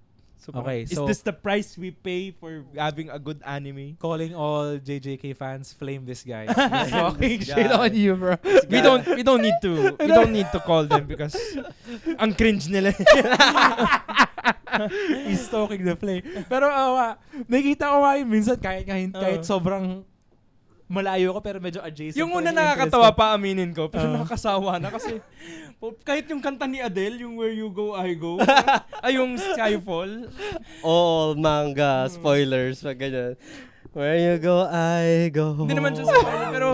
So, Okay, is so- this the price we pay for having a good anime? Calling all JJK fans, flame this guy. He's Talking This shit guy. on you, bro. We don't need to call them because ang cringe nila. He's stalking the flame. Pero nakikita ko nga yun minsan kahit sobrang malayo ko pero medyo adjacent. Yung pa una rin yung nakakatawa interest pa aminin ko, pero nakakasawa na kasi kahit yung kanta ni Adele, yung Where You Go, I Go, ay yung Skyfall. All manga spoilers, pag ganyan. Where you go, I go. Hindi naman siya spoiler, pero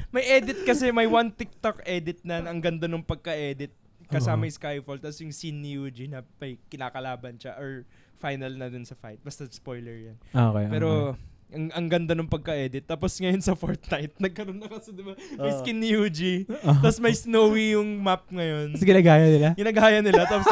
may edit kasi, may one TikTok edit na ang ganda nung pagka-edit kasama yung Skyfall, tapos yung scene ni Yuji na may kinakalaban siya or final na dun sa fight. Basta spoiler yan. Okay. Pero ang ganda nung pagka-edit. Tapos ngayon sa Fortnite, nagkaroon na kasi, diba? May skin ni Yuji. Tapos may snowy yung map ngayon. Tapos ginagaya nila? Ginagaya nila. Tapos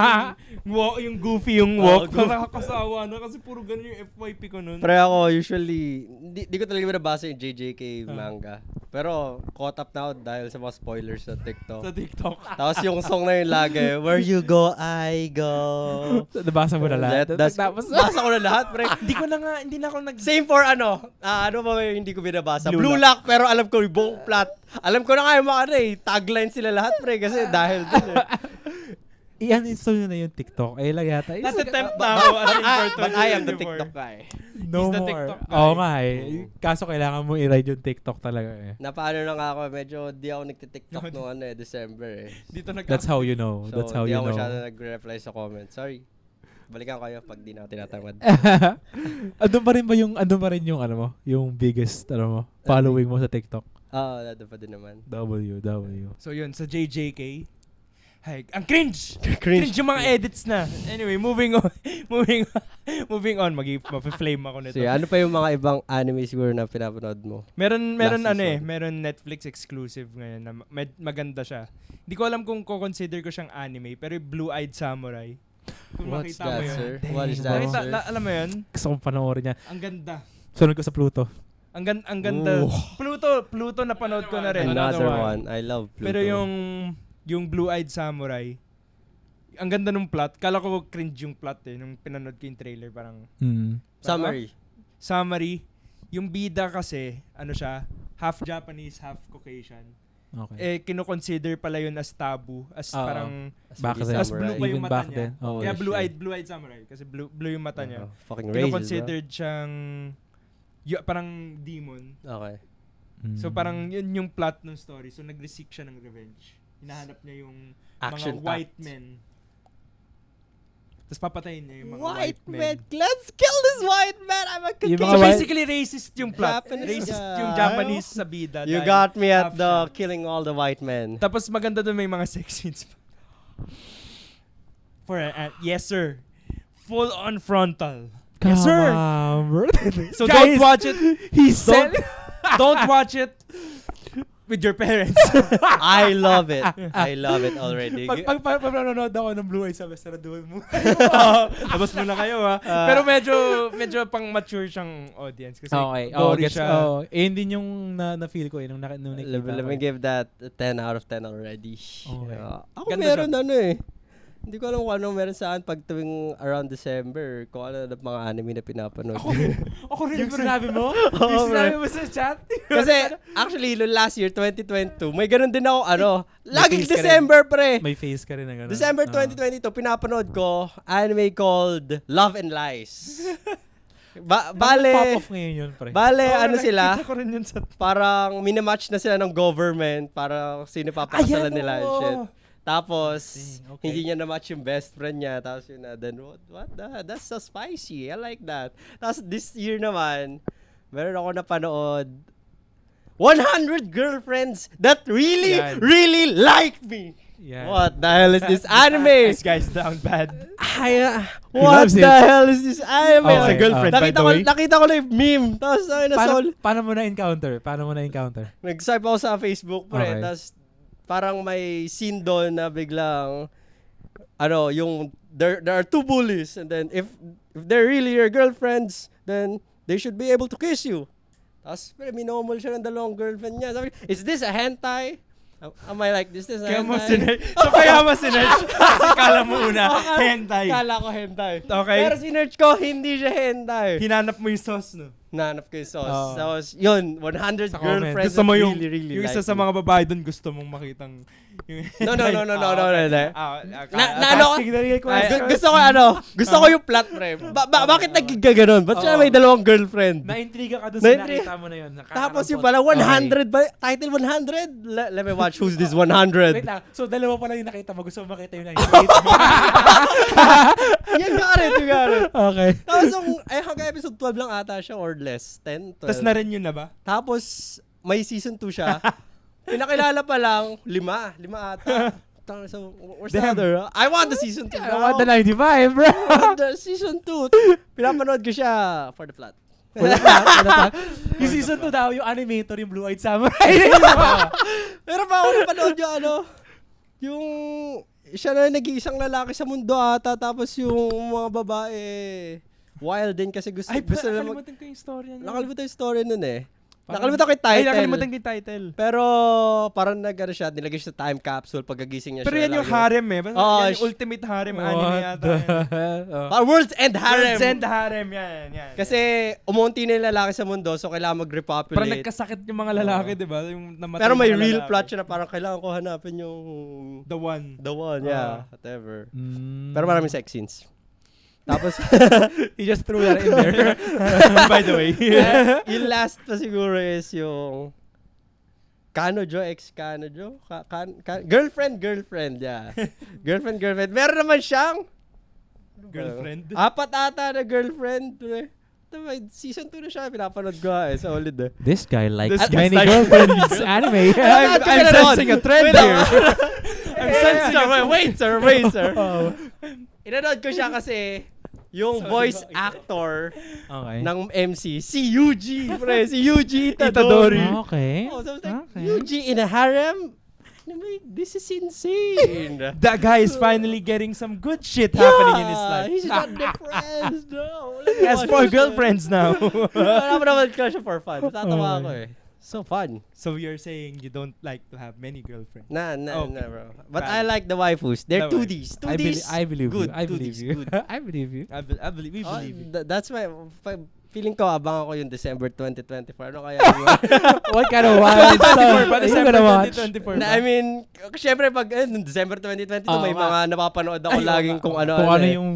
yung goofy yung walk. Nakakasawa na kasi puro ganun yung FYP ko nun. Pero ako, usually, di ko talaga binabasa yung JJK manga. Pero, caught up na ako dahil sa mga spoilers sa TikTok. Sa TikTok. Tapos yung song na yun lagi, Where you go, I go. Nabasa mo na lahat? Tapos, basa ko na lahat, pre. Hindi na ako Same for ano ba yung hindi ko binabasa? Blue Lock, pero alam ko yung buong plot. Alam ko na nga yung mga tagline sila lahat, pre, kasi dahil dun I-uninstall nyo na yung TikTok. Eh lang yata. Natatempt na ako as in But I am the TikTok guy. No He's the more. TikTok guy. Oo nga eh. Kaso kailangan mo i-ride yung TikTok talaga eh. Napaano na nga ako, medyo di ako nagtitiktok noong December eh. Dito That's how you know. So, That's how di you ako know. masyado nag-reply sa comment. Sorry. Balikan kayo pag di na ako tinatamad. Andun pa rin yung ano mo, yung biggest following mo sa TikTok. Nado pa din naman. W. So yun, sa JJK, ang cringe! Cringe yung mga edits na. Anyway, moving on. Mapi-flame ako nito. So, ano pa yung mga ibang anime siguro na pinapanood mo? Meron Last season. meron Netflix exclusive ngayon na maganda siya. Hindi ko alam kung consider ko siyang anime, pero yung Blue-Eyed Samurai. Kung What's makita mo that, yun. sir? What is that, Nakita, sir? alam mo yun? Gusto kong panoorin yan. Ang ganda. Sunod ko sa Pluto. Ang ganda. Ooh. Pluto napanood ko na rin. Another one. I love Pluto. Pero yung Blue-Eyed Samurai, ang ganda nung plot. Kala ko cringe yung plot nung pinanood ko yung trailer. Parang summary. Yung bida kasi, siya, half Japanese, half Caucasian. Okay. Kino-consider pala yun as taboo. As parang, Back then. as blue pa yung Even mata back niya. then. Oh, Kaya shit. blue-eyed samurai. Kasi blue yung mata niya. Fucking racist, Kino-considered siyang, parang demon. Okay. So parang yun yung plot ng story. So nag-seek siya ng revenge. Hinahanap niya yung Action mga white packed. men. Tapos papatayin niya yung mga white men. Let's kill this white man! I'm a Yung So mga white- basically racist yung plot. Japanese Racist guy. yung Japanese sa bida. You dahil got me at half the siya. killing all the white men. Tapos maganda doon may mga sex scenes. Yes sir. Full on frontal. Yes sir. Bro. So Guys, don't watch it. He said Don't watch it. with your parents. I love it. I love it already. Pag nanonood ako ng Blue Eyes, sabi, saraduhan mo. Labas muna kayo ha. Pero medyo pang mature siyang audience. Kasi gory siya. Yun din yung na-feel ko nung nakikita Let me give that a 10 out of 10 already. Okay. Ako Ganda meron hindi ko alam kung anong meron saan pag tuwing around December, kung ano na mga anime na pinapanood. Ako rin yung sinabi mo? Oo, Yung sinabi mo sa chat? Kasi actually, last year, 2022, may ganun din ako, laging face ka December, pre. May face ka rin na gano'n. December 2022, pinapanood ko anime called Love and Lies. Bale, Pop-off ngayon yun, pre. sila, Nakita ko rin yun sa... parang minimatch na sila ng government para sino papakasalan nila and shit. Tapos, hindi niya na-match yung best friend niya. Tapos yun na, then what the? That's so spicy. I like that. Tapos this year naman, meron ako napanood 100 girlfriends that really like me. Yeah. What the hell is this anime? This guy's down bad. What the hell is this anime? It's a girlfriend, by the way. Nakita ko na yung meme. Tapos, Paano mo na-encounter? nag-swipe ako sa Facebook, pre. Okay. Tapos, parang may scene doon na biglang, yung, there are two bullies, and then, if they're really your girlfriends, then, they should be able to kiss you. Tapos, minomol siya ng dalawang girlfriend niya. Sabi, is this a hentai? Am I like, this is a hentai? Kaya mo sinerch. Kasi kala mo una, hentai. Kala ko hentai. Okay. Pero sinerch ko, hindi siya hentai. Hinanap mo yung sauce, no? Nanap ko yung sauce. So, yun, 100 girlfriends Gusto mo that yung, really yung like isa sa me. mga babae doon gusto mong makitang... No. Gusto ko yung plot, pre. Bakit nagigaganon? Ba't siya may dalawang girlfriend? Na-intriga ka dun sa nakita mo na yun. Tapos yung pala, 100 ba? Title 100? Let me watch Who's This 100. Wait lang. So, dalawa pa lang yung nakita mo. Gusto mo makita yung 98. You got it. Okay. Tapos hanggang episode 12 lang ata siya or less. 10, 12. Tapos na rin yun na ba? Tapos, may season 2 siya. Pinakilala pa lang, 5 ata. So, where's the other? I want the season 2 I now. want the 95, bro. I want the season 2. Pinapanood ko siya for the plot. Wala pa. Yung season 2 daw, yung animator, yung Blue-Eyed Samurai. Pero pa ako napanood yung siya na nag-iisang lalaki sa mundo ata, tapos yung mga babae wild din kasi gusto nila nakalimutan ko yung story niya. nakalimutan yung story nun eh. Nakalimutan ko yung title. Nakalimutan ko yung title. Pero parang nilagay siya sa time capsule pagkagising niya. Pero siya yan yung lang harem eh. Yan yung ultimate harem anime yata. World's End Harem. World's End Harem, yan. Kasi umunti na yung lalaki sa mundo, so kailangan mag-repopulate. Parang nagkasakit yung mga lalaki, di ba? Yung namatay pero may yung mga real lalaki. plot siya na parang kailangan ko hanapin yung The one, yeah. Whatever. Pero maraming sex scenes. Tapos, he just threw that in there. by the way. Yung last pa siguro is yung Kanojo, ex-Kanojo? Girlfriend, yeah. Girlfriend. Meron naman siyang Girlfriend. 4 ata na girlfriend. Season 2 na siya, pinapanood ko solid eh. This guy likes This guy many girlfriends anime. I'm sensing a trend here. I'm sensing Wait, sir. Inanood ko siya kasi yung voice actor ng MC, si Yuji, pre. Si Yuji Itadori. Okay. Oh, so I was like, Yuji in a harem? This is insane. That guy is finally getting some good shit happening in his life. He's not depressed, no. He has 4 girlfriends now. Napanood ko siya for fun. Tatawa ako eh. So fun. So you're saying you don't like to have many girlfriends? Nah, bro. But Valid. I like the waifus. They're The 2Ds. I believe good. you. I believe 2Ds, you. good. I believe you. We believe you. That's why feeling ko abang ako yung December 2024. Ano kaya? What kind of wild stuff are you gonna watch? 2024 Na, I mean, syempre pag December 2022 may mga napapanood ako laging kung ano. Kung ano yung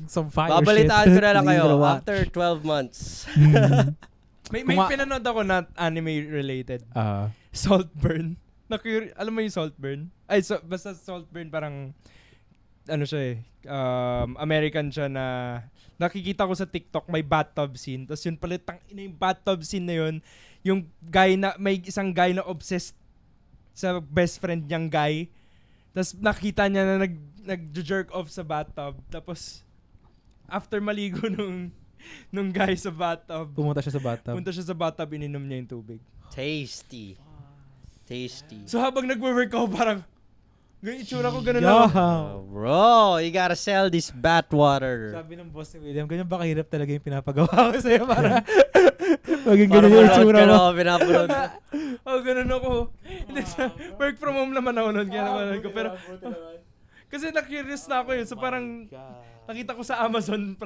some fire shit. Babalitaan ko na lang Hindi kayo ko na watch. after 12 months. May pinanood ako na anime related. Saltburn. Alam mo yung Saltburn? Basta Saltburn parang ano siya eh. American siya na nakikita ko sa TikTok may bathtub scene. Tapos yun pala yung bathtub scene na yun, yung guy na may isang guy na obsessed sa best friend niyang guy. Tapos nakita niya na nag-jerk off sa bathtub. Tapos after maligo nung guy sa bathtub, Pumunta siya sa bathtub. ininom niya yung tubig. Tasty. Tasty. So habang nagwo-work ako, parang, ganyan itsura ko, ganun lang. Bro, you gotta sell this bat water. Sabi ng boss ni William, ganyan ba kahirap talaga yung pinapagawa ko sa'yo para maging ganyan yung itsura mo? Pinapanood. Ganun ako. Work from home naman ako nun, kaya naman ko. Pero, kasi na-curious na ako yun. So parang, nakita ko sa Amazon,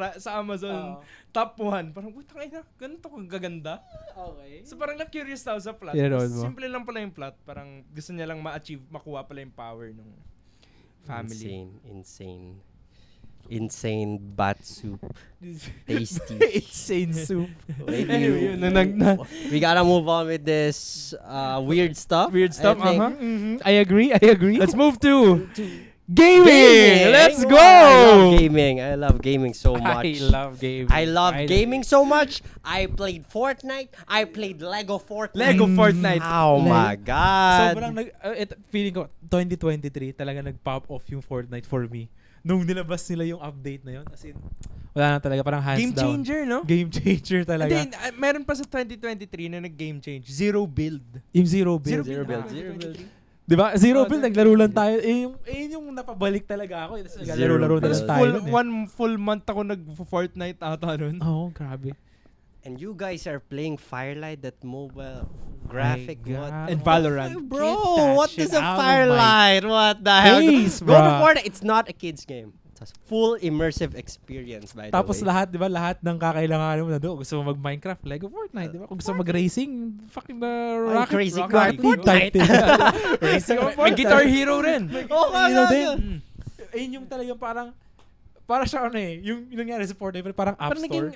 top 1. Parang, puta ka ina, ganito kang gaganda. Okay. So parang na-curious na ako sa plot. Simple lang pala yung plot. Parang gusto niya lang ma-achieve, makuha pala yung power ng family. Insane bat soup. Tasty. Insane soup. Anyway, we gotta move on with this weird stuff. I agree. Let's move to gaming. Let's go. I love gaming so much. I love gaming so much. I played Fortnite. I played Lego Fortnite. Oh my God. Sobrang feeling ko 2023 talaga nag-pop off yung Fortnite for me. Nung nilabas nila yung update na yun, as in, wala na talaga, parang hands Game down. changer, no? Game changer talaga. Then, meron pa sa 2023 na nag-game change. Zero build. Yung zero build. Diba? Zero build, naglaro lang tayo. Yung napabalik talaga ako. Naglaro-laro na lang tayo. One full month ako nag-Fortnite ata nun. Oo, grabe. And you guys are playing Firelight, that mobile graphic. And Valorant. Bro, what is a Firelight? What the hell? Go to Fortnite. It's not a kid's game. It's a full immersive experience, by the way. Tapos lahat, di ba? Lahat ng kakailangan mo na doon. Gusto mo mag-Minecraft, Lego Fortnite, di ba? Kung gusto mo mag-racing, fucking Rocket Crazy Rocket Car League. Fortnite. Racing May Guitar Hero rin. Din. Ayun yung talagang parang siya yung nangyari sa Fortnite, parang App Store.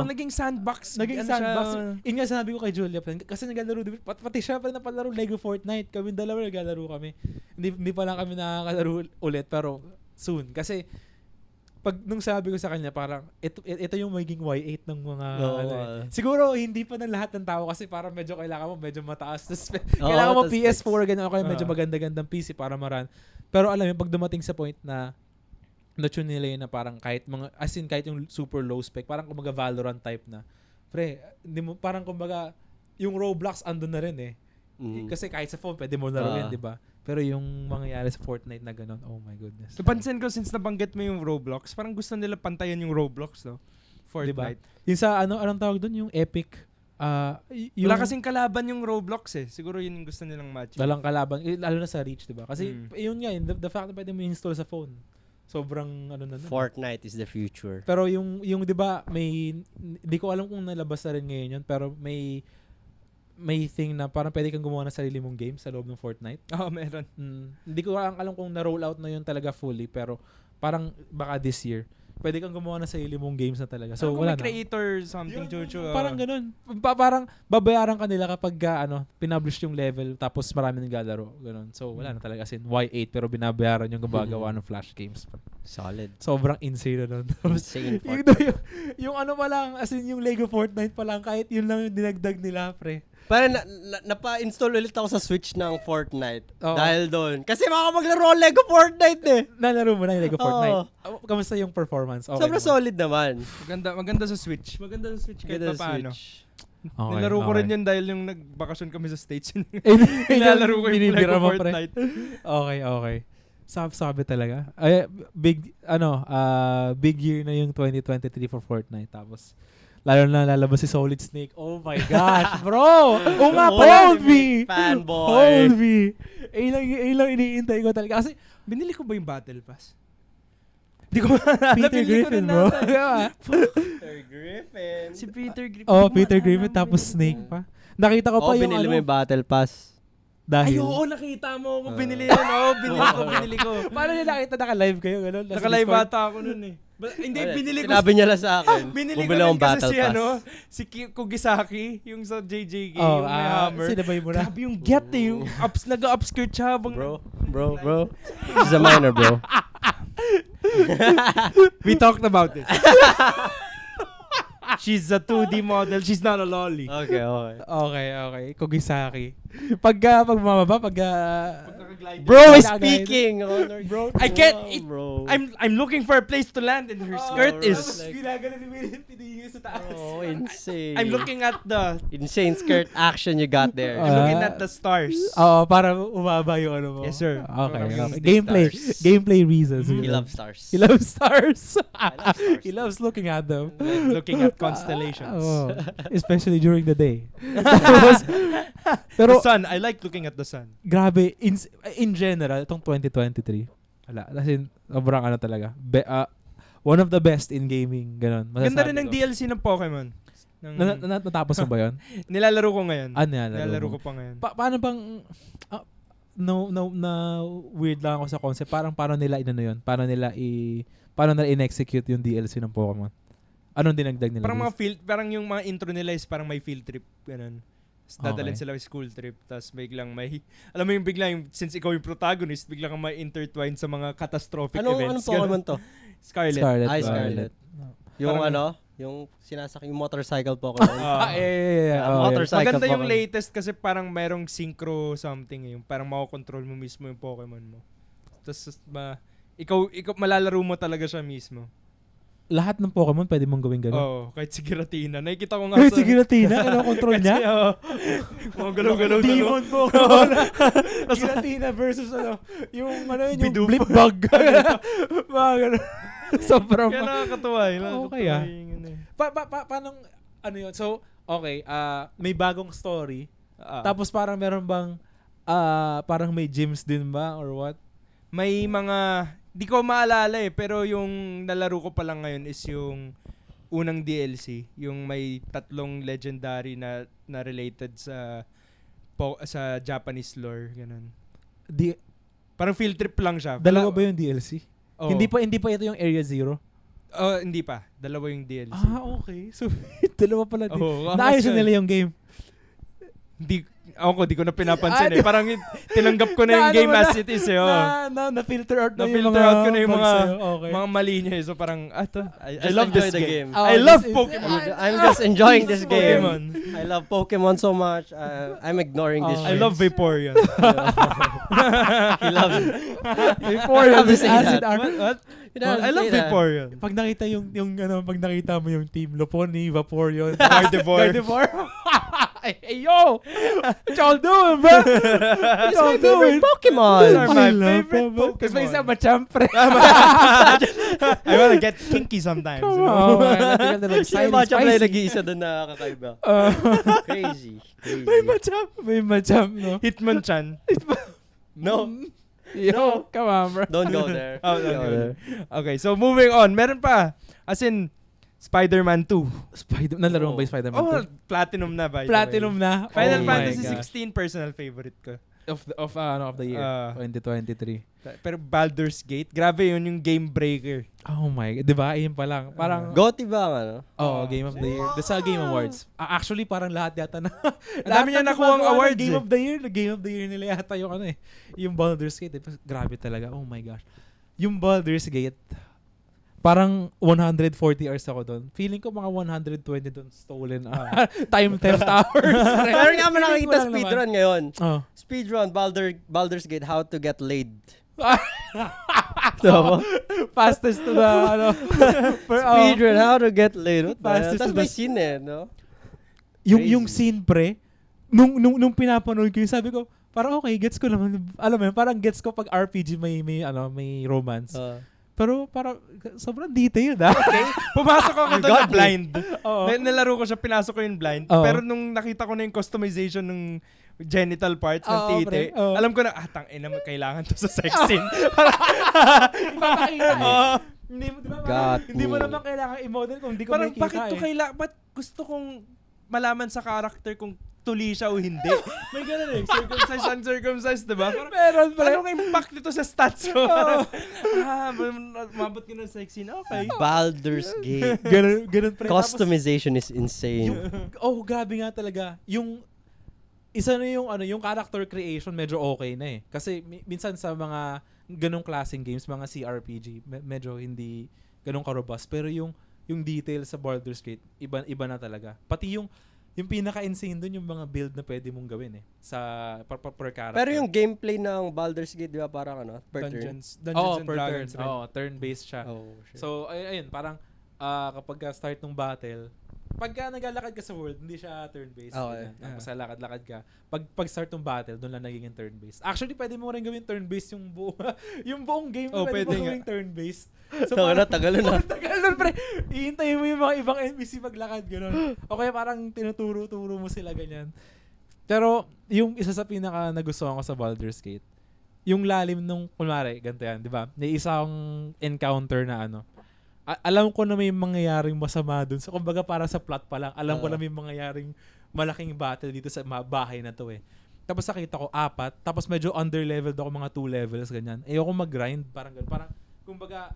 Naging sandbox. Naging sandbox. Yun nga sinabi ko kay Julia, kasi naglalaro, pati siya pa napalaro Lego Fortnite. Kami dalawa naglalaro kami. Hindi pa lang kami nakakalaro ulit, pero soon. Kasi, nung sabi ko sa kanya, parang, ito yung magiging Y8 ng mga, siguro, hindi pa ng lahat ng tao kasi parang medyo kailangan mo, medyo mataas. Kailangan mo PS4, ganyan, okay, medyo maganda-gandang PC para maran. Pero alam mo, pag dumating sa point na, na-tune nila yun na parang kahit yung super low spec, parang kumbaga Valorant type na. Pre, parang kumbaga, yung Roblox andun na rin eh. Kasi kahit sa phone, pwede mo laruin, di ba? Pero yung mangyayari sa Fortnite na ganun, oh my goodness. Napansin ko, since nabanggit mo yung Roblox, parang gusto nila pantayan yung Roblox, no? Fortnite. Diba? Yung sa, anong tawag dun? Yung Epic. Wala kasing kalaban yung Roblox eh. Siguro yun yung gusto nilang match. Walang kalaban. Lalo na sa Reach, di ba? Kasi yun nga, the fact na pwede mo install sa phone. Sobrang Fortnite is the future. Pero yung 'di ba, hindi ko alam kung nalabas na rin ngayon yun, pero may thing na parang pwede kang gumawa ng sarili mong game sa loob ng Fortnite. Meron. Hindi ko alam kung na-roll out na yun talaga fully, pero parang baka this year pwede kang gumawa ng sarili mong games na talaga. So wala na. Creator something, Jojo. Parang ganun. Parang babayaran ka nila kapag pinublish yung level tapos marami naglalaro. Ganun. So wala na talaga. As in, Y8 pero binabayaran yung gumagawa ng Flash games. Solid. Sobrang insane na nun. Insane Fortnite. yung ano pa lang, as in yung Lego Fortnite pa lang, kahit yun lang yung dinagdag nila, pre. Parang napa-install ulit ako sa Switch ng Fortnite. Dahil doon. Kasi makakapaglaro Lego Fortnite eh. Nalaro mo na yung Lego Fortnite. Kamusta yung performance? Okay sobrang solid naman. Maganda sa Switch. Maganda sa Switch kahit pa paano. Okay, nilaro ko rin yun dahil yung nagbakasyon kami sa States. Nilalaro ko yung Lego Fortnite. Okay. Sabi talaga. Big year na yung 2023 for Fortnite. Tapos, lalo na lalabas si Solid Snake. Oh my gosh, bro! Hold me! Fanboy! Hold me! Ilang iniintay ko talaga. Kasi, binili ko ba yung Battle Pass? Hindi ko Peter Griffin, bro. Peter Griffin. Si Peter Griffin. Oh, Peter Griffin tapos Snake pa. Nakita ko pa yung binili mo yung Battle Pass. Dahil? Ay, nakita mo ako. Binili yun. Binili ko. Paano nyo nakita? Naka-live kayo? Naka-live bata ako nun eh. Hindi, binili ko. Sinabi niya lang sa akin. Binili ko rin kasi si Kugisaki, yung sa JJK, yung may hammer. Sinabay mo na. Grabe yung get eh. Yung nag-upskirt siya habang... Bro. She's a minor, bro. We talked about it. She's a 2D model. She's not a lolly. Okay. Kugisaki. Pag bumababa, pag Bro is speaking. Bro, I can't. Bro. I'm looking for a place to land, and her skirt is. sa taas. Oh, insane. I'm looking at the. Insane skirt action you got there. I'm looking at the stars. Para umaba yung ano mo. Yes, sir. Okay. Stars. Gameplay reasons. He loves stars. He loves stars. I love stars. He loves looking at them. And looking at constellations. Especially during the day. The sun. I like looking at the sun. Grabe, in general, itong 2023, as in, sobrang ano talaga. One of the best in gaming, ganun. Ganda rin ng DLC ng Pokemon. Natapos mo ba yun? Nilalaro ko ngayon. Nilalaro ko pa ngayon. Paano bang, weird lang ako sa concept. Paano nila yun? Paano nila in-execute yung DLC ng Pokemon? Anong dinagdag nila? Parang yung mga intro nila is parang may field trip, ganun. Dadalhin sila sa school trip, tapos biglang alam mo yung biglang, since ikaw yung protagonist, biglang kang may intertwine sa mga catastrophic events. Anong Pokemon to? Scarlet. Scarlet. Yung yung sinasakay yung motorcycle Pokemon. Motorcycle maganda yung latest kasi parang merong synchro something, yung parang mako-control mo mismo yung Pokemon mo. Tapos ikaw malalaro mo talaga siya mismo. Lahat ng Pokemon pwede mong gawin gano'n? Oo, kahit si Giratina. Nakikita ko nga kahit si Giratina? Ano control niya? Mga galaw-galaw. Demon Pokemon. Giratina versus yung blip bug. Mga gano'n. Sobrang. Kaya nakakatuwa. Okay paano yun? So, okay, may bagong story. Tapos parang meron bang, parang may gyms din ba or what? May mga, di ko maalala pero yung nalaro ko pa lang ngayon is yung unang DLC, yung may 3 legendary na related sa Japanese lore, ganun. Parang field trip lang siya. Dalawa ba yung DLC? Oh. Hindi pa ito yung Area Zero? Hindi pa. Dalawa yung DLC. Okay. So, dalawa pala din. Naayos nila yung game. Di ko na pinapansin Parang tinanggap ko na yung game as it is Na-filter out na yung mga ko na yung mga mali niya. So parang, I love this game. I love Pokemon. I'm just enjoying this game. I love Pokemon so much. I'm ignoring this. I love Vaporeon. He loves Vaporeon. Acid What? I love Vaporeon. Pag nakita mo yung team, Lopunny, Vaporeon, Gardevoir. Hey, yo! What y'all doing, bro? What y'all doing? Pokemon! These are my favorite Pokemon. Kasi may isa machamp, pre. I wanna get kinky sometimes. Come on. May machamp na nag-iisa doon na kakaiba. Crazy. May machamp, no? Hitmonchan. No. Yo, come on, bro. Don't go there. Okay, so moving on. Meron pa. As in, Spider-Man 2. Nalaro mo ba yung Spider-Man 2? Platinum na ba? Platinum na? Final Fantasy 16 personal favorite ko. Of the year, 2023. Pero Baldur's Gate, grabe yun yung game breaker. Oh my, di ba? Ayun pa lang. Parang, GOTY ba ano? Game of the Year. Sa Game Awards. Actually, parang lahat yata na. Ang dami niya nakuha ang awards. Game of the Year nila yata yung yung Baldur's Gate. Grabe talaga. Oh my gosh. Yung Baldur's Gate, parang 140 hours ako doon. Feeling ko mga 120 doon stolen. Time theft hours. Pero nga mo nakikita speedrun ngayon. Speedrun, Baldur's Gate, how to get laid. Fastest to the, Speedrun, how to get laid. Fastest That's my scene no? Yung scene, pre, nung pinapanood ko yun, sabi ko, parang okay, gets ko naman. Alam mo yun, parang gets ko pag RPG may romance. Pero parang sobrang detailed Okay. Pumasok ako doon na blind. Nalaro ko siya, pinasok ko yung blind. Pero nung nakita ko na yung customization ng genital parts ng titi, alam ko na, tangina mo, kailangan to sa sex scene. Hindi mo naman kailangan i-model kung hindi ko parang makikita ba't gusto kong malaman sa character kung tuli siya o hindi. May ganun circumcised, diba? Meron pala. Anong impact nito sa stats ko? Mabot ko ng sex scene. Okay. Baldur's Gate. Ganun pre. Customization is insane. Grabe nga talaga. Yung isa na yung character creation medyo okay na Kasi minsan sa mga ganung klaseng games, mga CRPG, medyo hindi ganun karobust. Pero yung detail sa Baldur's Gate, iba na talaga. Pati yung yung pinaka-insane dun yung mga build na pwede mong gawin sa per character. Pero yung gameplay ng Baldur's Gate, di ba parang per turn? Dungeons and per Dragons. turn. Turn-based siya. Oh, shit. So, ayun, parang kapag start ng battle, pagka naglalakad ka sa world, hindi siya turn-based. Okay. Basta lakad-lakad ka. Pag start ng battle, doon lang nagiging turn-based. Actually, pwede mo rin gawin turn-based yung yung buong game. Pwede mo gawin turn-based. So, tagal na. Tagal nun, pre. Ihintayin mo yung mga ibang NPC maglakad, gano'n. O kaya parang tinuturo-turo mo sila, ganyan. Pero, yung isa sa pinaka nagustuhan ko sa Baldur's Gate, yung lalim nung, kunwari, ganito yan, di ba? May isang encounter na alam ko na may mangyayaring masama dun. So, kumbaga para sa plot pa lang, alam ko na may mangyayaring malaking battle dito sa bahay na to Tapos nakita ko 4, tapos medyo under-leveled ako mga 2 levels, ganyan. Ayoko mag-grind, parang ganun. Parang, kumbaga,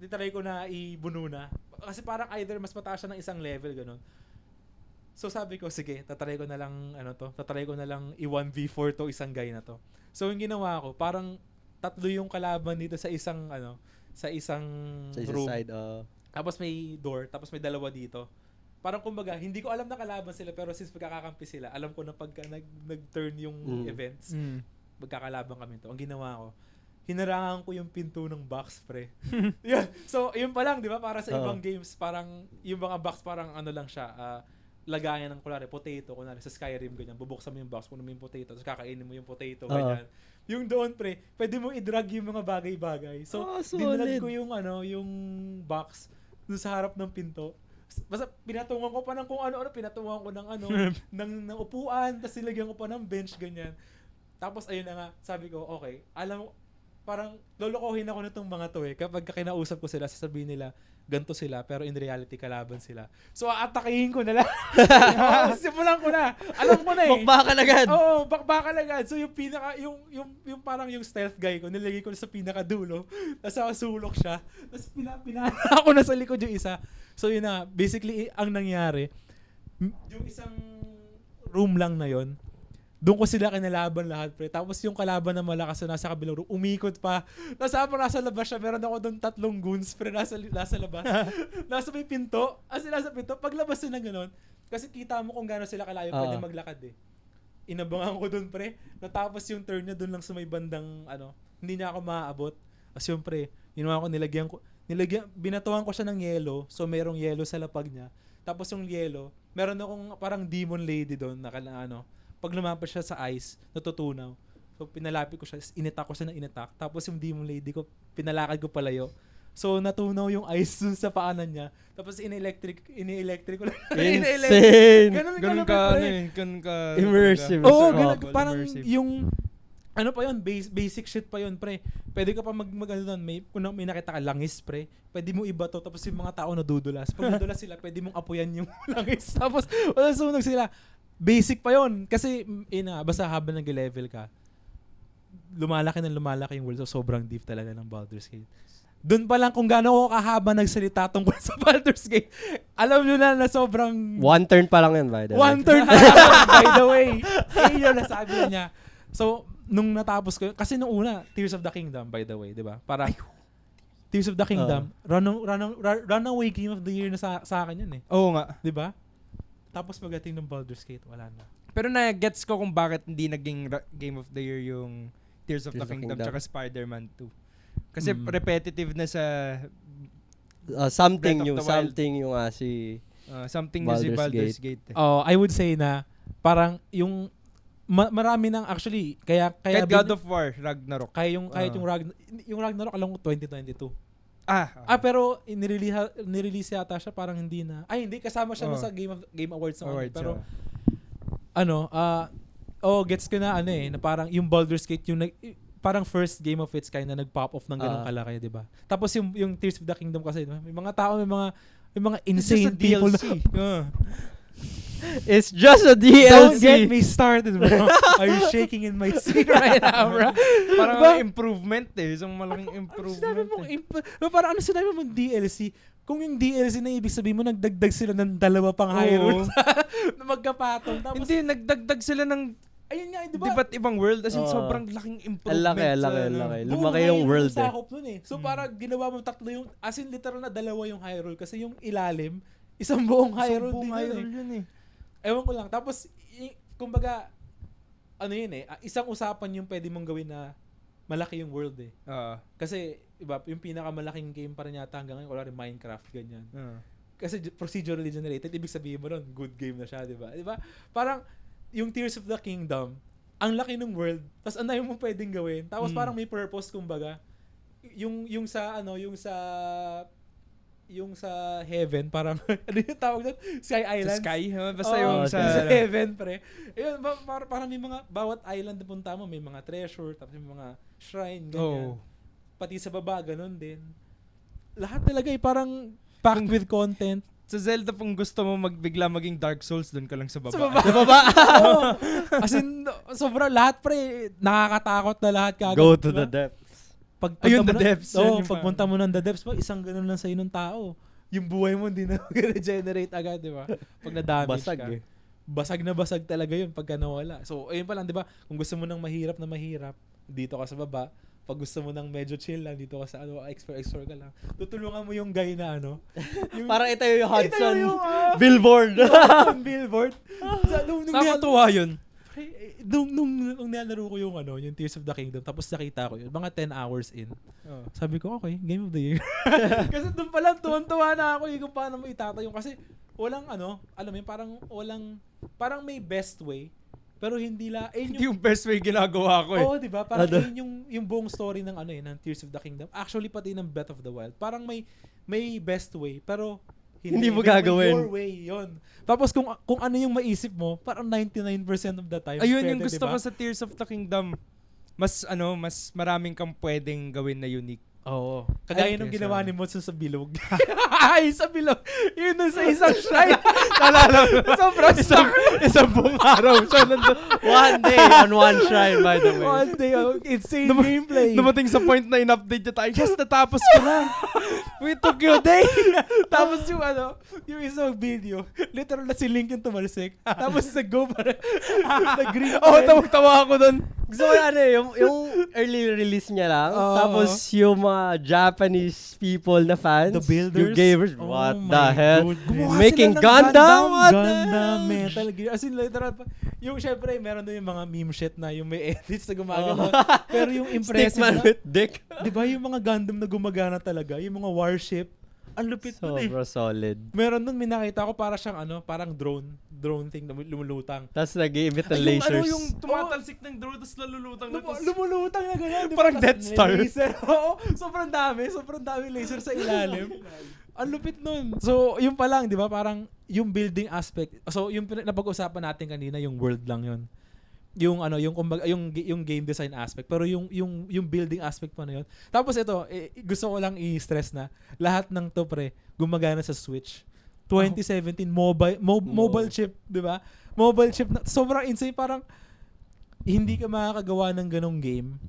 titry ko na ibuno na. Kasi parang either mas mataas siya ng isang level, ganun. So sabi ko, sige, tatry ko na lang, tatry ko na lang i-1v4 to isang guy na to. So yung ginawa ko, parang 3 yung kalaban dito sa isang, sa isang room. Side, Tapos may door, tapos may 2 dito. Parang kumbaga, hindi ko alam na kalaban sila, pero since magkakakampi sila, alam ko na pagka nag-turn yung events, magkakalaban kami to. Ang ginawa ko, hinarangan ko yung pinto ng box, pre. Yun. So, yun pa lang, di ba? Para sa ibang games, parang, yung mga box parang lang siya, lagayan ng kunwari, potato, kunwari sa Skyrim, ganyan. Bubuksan mo yung box, kunin mo yung potato, tapos kakainin mo yung potato, ganyan. Yung doon, pre, pwede mo i-drag yung mga bagay-bagay. So, dinalad ko yung, yung box doon sa harap ng pinto. Basta pinatungan ko pa ng kung ano-ano, pinatungan ko ng ng upuan, tapos nilagyan ko pa ng bench, ganyan. Tapos, ayun na nga, sabi ko, okay, alam mo, parang lolokohin ako nitong mga to kapag kinausap ko sila, sasabihin nila, ganto sila, pero in reality, kalaban sila. So, aatakihin ko na lang. Simulan ko na. Alam ko na Bakbakan agad. Oo, bakbakan agad. So, yung parang yung stealth guy ko, nilagay ko na sa pinakadulo. Tapos sulok siya. Tapos pinana ako na sa likod yung isa. So, yun na. Basically, ang nangyari, yung isang room lang na yon, doon ko sila kinalaban lahat, pre. Tapos yung kalaban na malakas na nasa kabilang room, umikot pa. Tapos habang nasa labas siya, meron ako doon 3 goons, pre, nasa labas. Nasa may pinto. Nasa pinto. Paglabas na gano'n, kasi kita mo kung gano'n sila kalayo, pwede maglakad Inabangan ko doon, pre. Natapos yung turn niya doon lang sa may bandang, hindi niya ako maaabot. Kasi yung pre, ginawa ko, binatuhan ko siya ng yelo. So, merong yelo sa lapag niya. Tapos yung yelo, meron akong parang demon lady doon na pag lumapit siya sa ice, natutunaw. So, pinalapit ko siya, initak ko siya ng initak. Tapos yung demon lady ko, pinalakad ko palayo. So, natunaw yung ice dun sa paanan niya. Tapos, ini-electric ko lang. Insane! Ganun ka immersive. Oo, parang immersive. Yung, pa yun, basic shit pa yun, pre. Pwede ka pa doon, kung may nakita ka, langis, pre. Pwede mo iba to, tapos yung mga tao nadudulas. Pag nadulas sila, pwede mong apuyan yung langis. Tapos, wala sunog sila. Basic pa yon kasi basta habang nag-level ka, lumalaki yung world. So, sobrang deep talaga ng Baldur's Gate. Doon pa lang kung gaano ako kahaba nagsalita tungkol sa Baldur's Gate, alam nyo na sobrang... 1 turn pa lang yun, by the way. 1 turn pa lang, by the way. Yun nasabi niya. So, nung natapos ko, kasi nung una, Tears of the Kingdom, by the way, di ba? Para Tears of the Kingdom, runaway game of the year na sa akin yun Oo nga. Di ba? Tapos pagdating ng Baldur's Gate, wala na. Pero na-gets ko kung bakit hindi naging Game of the Year yung Tears of the Kingdom tsaka Spider-Man 2. Kasi repetitive na sa something yung si Baldur's Gate. I would say na parang yung marami nang actually kaya God of War, Ragnarok. Yung Ragnarok alam ko 2022. Pero nirelease yata siya parang hindi na. Hindi kasama siya na sa Game Awards ng pero gets ko na na parang yung Baldur's Gate yung parang first game of its kind na nag-pop off ng ganung kalaki, 'di ba? Tapos yung Tears of the Kingdom kasi may mga tao may mga insane people na It's just a DLC. Don't get me started, bro. Are you shaking in my seat right now, bro? Parang improvement isang malaking improvement. Parang sinabi mo DLC? Kung yung DLC na ibig sabihin mo, nagdagdag sila ng 2 pang Hyrule na magkapatong. Tapos, hindi, nagdagdag sila ng ayun nga, di ba? Diba't ibang world as in sobrang laking improvement. Laki. Lumaki yung world So parang ginawa mo 3 yung, as in literal na 2 yung Hyrule kasi yung ilalim, isang buong Hyrule din yun. Ewan ko lang. Tapos, kumbaga, ano yun isang usapan yung pwede mong gawin na malaki yung world Kasi, iba, yung pinakamalaking game pa rin yata hanggang ngayon, wala rin Minecraft, ganyan. Kasi procedurally generated, ibig sabihin mo nun, good game na siya, di ba? Di ba? Parang, yung Tears of the Kingdom, ang laki ng world, tapos ang dami mong pwedeng gawin, tapos parang may purpose, kumbaga. Yung sa heaven, parang, ano yung tawag doon? Sky Islands? Sa sky? Basta sa heaven, pre. Ayun, parang may mga, bawat island na punta mo, may mga treasure, tapos may mga shrine, ganyan. Pati sa baba, ganun din. Lahat talaga parang packed with content. Sa Zelda, kung gusto mo magbigla maging Dark Souls, doon ka lang sa baba. Sa baba? As in, sobrang lahat, pre, nakakatakot na lahat kagad. Go to the depths. Ayun, the depths. Pagpunta mo ng the depths, isang ganun lang sa'yo ng tao. Yung buhay mo, hindi na regenerate agad, di ba? Pag na-damage Basag ka. eh. Basag na basag talaga yun pagka nawala. So, ayun pa lang, di ba? Kung gusto mo ng mahirap na mahirap, dito ka sa baba. Pag gusto mo ng medyo chill lang, dito ka sa explore ka lang. Tutulungan mo yung guy na yung, Parang ito yung Hudson yung, billboard. billboard. Nakakatuwa yun. Nung nilalaro ko yung Tears of the Kingdom, tapos nakita ko yun, mga 10 hours in. Sabi ko, okay, Game of the Year. Kasi doon pa lang, tuwan-tuwa na ako kung paano mo itatayong. Kasi walang alam mo yun, parang may best way. Pero hindi yung best way ginagawa ko Oo, di ba? Parang yung buong story ng ng Tears of the Kingdom. Actually, pati ng Breath of the Wild. Parang may best way, pero hindi mo gagawin. Your way, yun. Tapos kung ano yung maisip mo, parang 99% of the time. Ayun pwede, yung gusto ko sa Tears of the Kingdom. Mas maraming kang pwedeng gawin na unique. Oo. Kagaya nung ginawa ni Motsu sa bilog. Ay, sa bilog. Yun nun sa isang shrine. Nalala mo. Sobrang Isang buong araw siya nandun. One day on one shrine, by the way. One day, insane gameplay. Dumating sa point na in-update niya tayo. Yes, natapos ko na. We took your day. Tapos yung isang video, literal na si Link yung tumalsik. Tapos sa go pa rin. Nag-green pa rin. tawag-tawa ako dun. Gusto ko yung early release niya lang. Tapos yung mga Japanese people na fans. The builders. Yung gamers. What the hell? Gumawa Making sila ng Gundam? What the Gundam, hell? Metal Gear. As in, literal pa. Yung syempre, meron doon yung mga meme shit na yung may edits na gumagana. Pero yung impressive Stickman with dick. Di ba yung mga Gundam na gumagana talaga? Yung mga warship. Ang lupit nun Sobra solid. Meron nun, minakita ko para siyang parang drone thing na lumulutang. Tapos nag-i-emit ng lasers. Yung tumatalsik ng drone tapos nalulutang na. Lumulutang na gano'n. Parang Death Star. Laser. Oo, sobrang dami laser sa ilalim. Ang lupit nun. So, yun pa lang, di ba? Parang yung building aspect. So, yung napag-usapan natin kanina, yung world lang yun. Yung game design aspect, pero yung building aspect pa na yun. Tapos ito, gusto ko lang i-stress na lahat ng to pre gumagana sa Switch. 2017 mobile chip, 'di ba? Mobile chip na sobrang insane, parang hindi ka makakagawa ng ganong game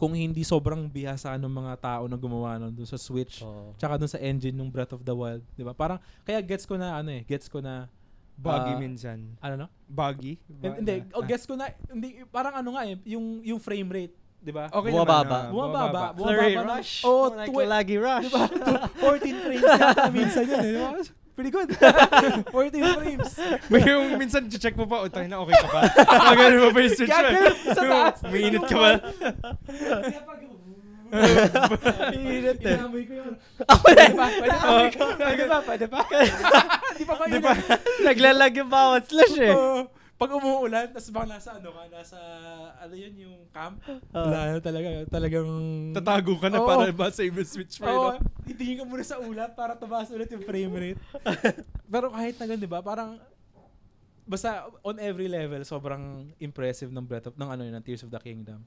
kung hindi sobrang bihasa ng mga tao na gumawa nun doon sa Switch. Tsaka doon sa engine ng Breath of the Wild, 'di ba? Parang kaya gets ko na buggy minsan. Ano no? Buggy? Hindi, guess ko na, hindi, parang yung frame rate, di ba? Okay Bumababa. Flurry rush. Like laggy rush. Diba? 14 frames yata minsan yun, di ba? Pretty good. 14 frames. Yung minsan check mo pa, tayo na okay ka pa. Magano mo pa yung Switch mo. Sa taas. Umiinit ka ba? Init eh. Inamoy ko yun. Pwede pa. Di ba? Naglalag yung bawat slash eh. Pag umuulan, tapos baka nasa yung camp. Wala talagang Tatago ka na para ma-save yung Switch mo. Oo, itingin ka muna sa ulap para tumaas ulit yung frame rate. Pero kahit na ganun, di ba? Parang basta on every level, sobrang impressive ng ng Tears of the Kingdom.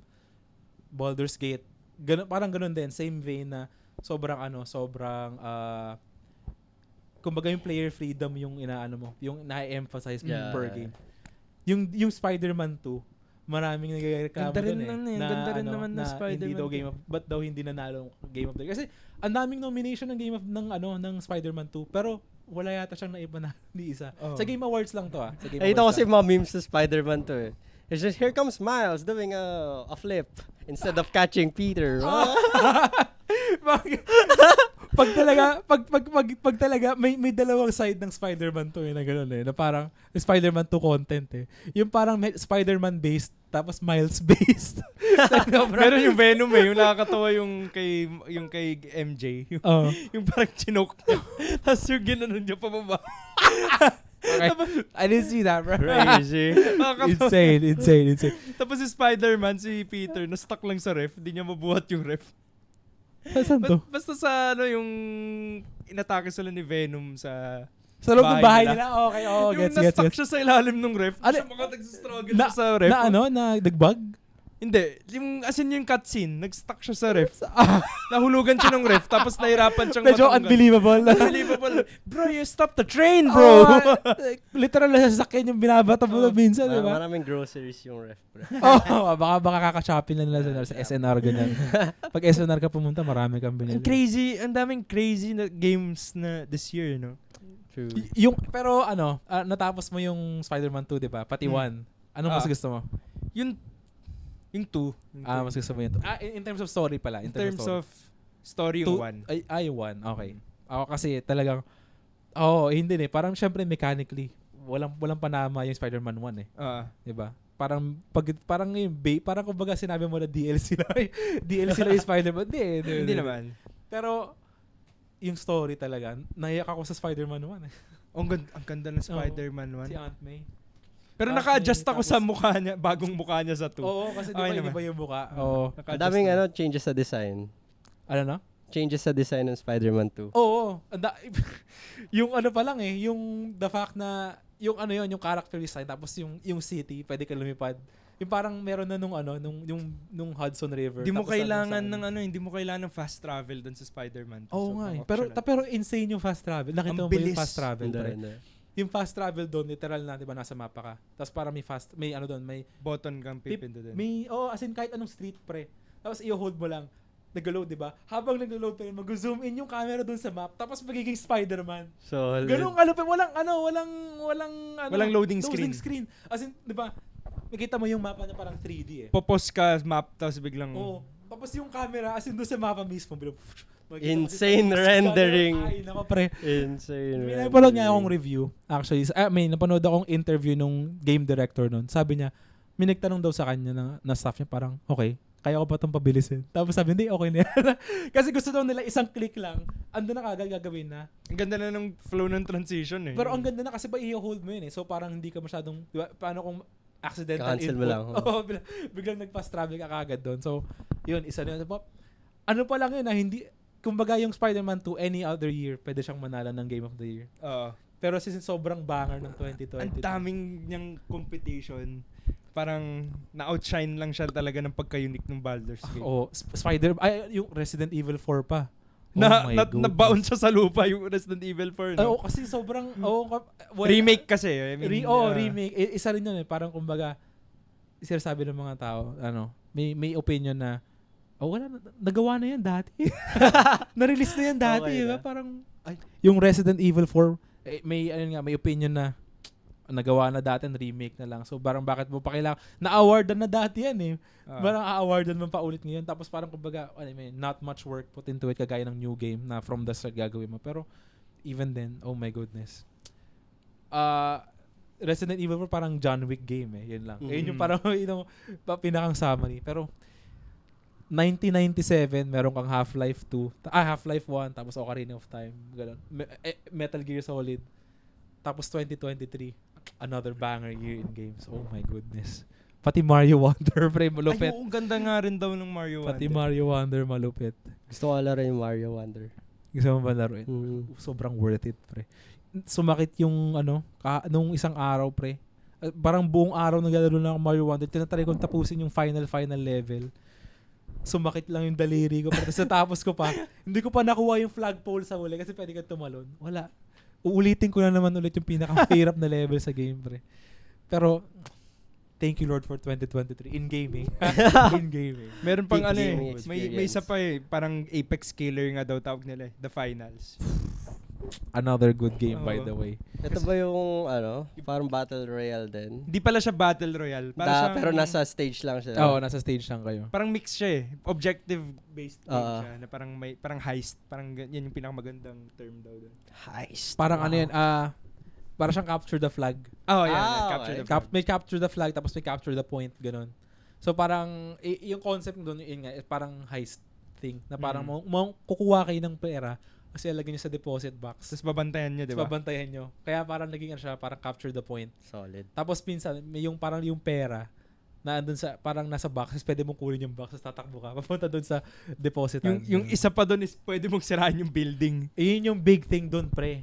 Baldur's Gate, parang ganun din, same vein na sobrang kumbaga yung player freedom yung yung na-emphasize per game. Yung Spider-Man 2, maraming nagreklamo doon Ganda rin naman na Spider-Man. Ba't daw hindi nanalo Game of the Year? Kasi ang daming nomination ng ng Spider-Man 2, pero wala yata siyang naipanalo ni isa. Sa Game Awards lang to Sa Game Ito Awards kasi mga memes sa Spider-Man to eh. It's just, here comes Miles doing a flip instead of catching Peter. pag talaga may dalawang side ng Spider-Man 2 na gano'n na parang Spider-Man 2 content Yung parang Spider-Man based tapos Miles based. Meron yung Venom yung nakakatawa yung kay MJ. Yung parang chinoke niya. Tapos yung ginanon niya pababa. Okay. I didn't see that, bro. Crazy. Insane. Tapos si Spider-Man, si Peter, na-stuck lang sa ref. Hindi niya mabuhat yung ref. Saan to? Basta sa yung inatake sila ni Venom sa loob ng bahay nila? Okay, yung na-stuck siya sa ilalim ng ref. Siya mga nag-struggle sa ref. Na nagbug? Hindi. Yung cutscene, nag-stuck siya sa ref. Nahulugan siya ng ref, tapos nahirapan siyang medyo matanggal. Unbelievable. Bro, you stopped the train, bro! Literal na sasakyan yung binabata mo minsan, di ba? Maraming groceries yung ref, bro. Baka kakashopping na nila sa SNR, ganyan. Pag SNR ka pumunta, marami kang binili. Ang daming crazy na games na this year, no? True. Pero natapos mo yung Spider-Man 2, di ba? Pati 1. Anong mas gusto mo? Yung 2. Mas gusto mo yun. In terms of story pala. In terms of story yung 1. Yung 1. Okay. Ako kasi talagang, hindi parang syempre mechanically, walang panama yung Spider-Man 1 Diba? Parang parang kumbaga sinabi mo na DLC lang. DLC lang yung Spider-Man. Hindi naman. Pero, yung story talaga, naiyak ako sa Spider-Man 1 Ang ganda ng Spider-Man 1. Si Aunt May. Pero naka-adjust ako sa mukha niya, bagong mukha niya sa 2. Oo, kasi di ba yung mukha? Ang daming changes sa design. Ano na? Changes sa design ng Spider-Man 2. Oo. Yung pa lang yung the fact na, yung yung character design, tapos yung city, pwede ka lumipad. Yung parang meron na nung Hudson River. Hindi mo kailangan ng fast travel dun sa Spider-Man 2. Oo nga pero insane yung fast travel. Nakita mo ba yung fast travel? Yung fast travel doon, literal na, di ba, nasa mapa ka. Tapos parang may button kang pipindutin. As in kahit anong street, pre. Tapos i-hold mo lang. Nag-load, di ba? Habang nag-load pa rin, mag-zoom in yung camera doon sa map, tapos magiging Spider-Man. Solid. Ganun, walang loading screen. As in, di ba, makita mo yung mapa na parang 3D Popos ka map, tapos biglang... Tapos yung camera, as in doon sa mapa mismo, insane rendering. Ay, nako pre. Insane rendering. May napanood niya akong review. Actually, may napanood akong interview nung game director nun. Sabi niya, may nagtanong daw sa kanya na staff niya parang, okay, kaya ko ba itong pabilisin? Tapos sabi, hindi, okay na yan. Kasi gusto daw nila isang click lang, ando na kagad gagawin na. Ang ganda na ng flow ng transition Pero ang ganda na kasi ba i-hold mo yun So parang hindi ka masyadong, diba, paano kung accidental cancel input. Mo lang. Biglang nag-fast travel ka kagad doon. So, yun, isa na yun. Ano pa lang yun hindi, kumbaga yung Spider-Man 2, any other year, pwede siyang manalo ng Game of the Year. Pero since sobrang banger ng 2020. Ang daming niyang competition. Parang na-outshine lang siya talaga ng pagka-unique ng Baldur's Gate. Yung Resident Evil 4 pa. Nabaon siya sa lupa yung Resident Evil 4. No? Kasi sobrang... remake kasi. Remake. Isa rin yun Parang kumbaga, sinasabi ng mga tao, may opinion na, nagawa na yan dati. Na-release na yan dati. Okay diba? Parang, yung Resident Evil 4, may opinion na nagawa na dati, remake na lang. So, parang bakit mo pa kailangan, na-awardan na dati yan Parang a-awardan mo pa ulit ngayon. Tapos parang kumbaga, not much work put into it, kagaya ng new game na from the start gagawin mo. Pero, even then, oh my goodness. Resident Evil 4 parang John Wick game Yun lang. Yun yung parang, pinakang summary. Pero, 1997, meron kang Half-Life 2. Half-Life 1, tapos Ocarina of Time. Ganun. Metal Gear Solid. Tapos 2023, another banger year in games. Oh my goodness. Pati Mario Wonder, pre, malupit. Ang ganda nga rin daw ng Mario Wonder. Pati Mario Wonder, malupit. Gusto ko laro yung Mario Wonder. Gusto mo ba laruin? Sobrang worth it, pre. Sumakit yung, nung isang araw, pre. Parang buong araw naglalaro na ako Mario Wonder. Tinatry kong tapusin yung final level. Sumakit lang yung daliri ko. Tapos natapos ko pa. Hindi ko pa nakuha yung flagpole sa huli kasi pwede ka tumalon. Wala. Uulitin ko na naman ulit yung pinaka-hirap na level sa game, pre. Pero, thank you Lord for 2023 in gaming. In gaming. Meron pang may isa pa parang Apex Killer nga daw tawag nila The Finals. another good game by the way. Ito ba yung, parang Battle Royale din? Hindi pala siya Battle Royale. Pero nasa stage lang siya. Oo, nasa stage lang kayo. Parang mix siya eh. Objective-based game siya. Na parang heist. Parang yan yung pinakamagandang term daw doon. Heist. Parang ano yan, parang siyang capture the flag. Oh, yeah. Capture the flag. May capture the flag, tapos may capture the point, ganun. So parang, yung concept doon, yun nga, parang heist thing. Na parang kukuha kayo ng pera, kasi ilagay nyo sa deposit box. Tapos babantayan nyo, di ba? Babantayan nyo. Kaya parang naging siya, parang capture the point. Solid. Tapos minsan, may yung parang yung pera, na andun sa, parang nasa box, tapos pwede mong kunin yung box, tapos tatakbo ka, papunta doon sa deposit. Yung isa pa doon is pwede mong sirahan yung building. Yun yung big thing doon, pre.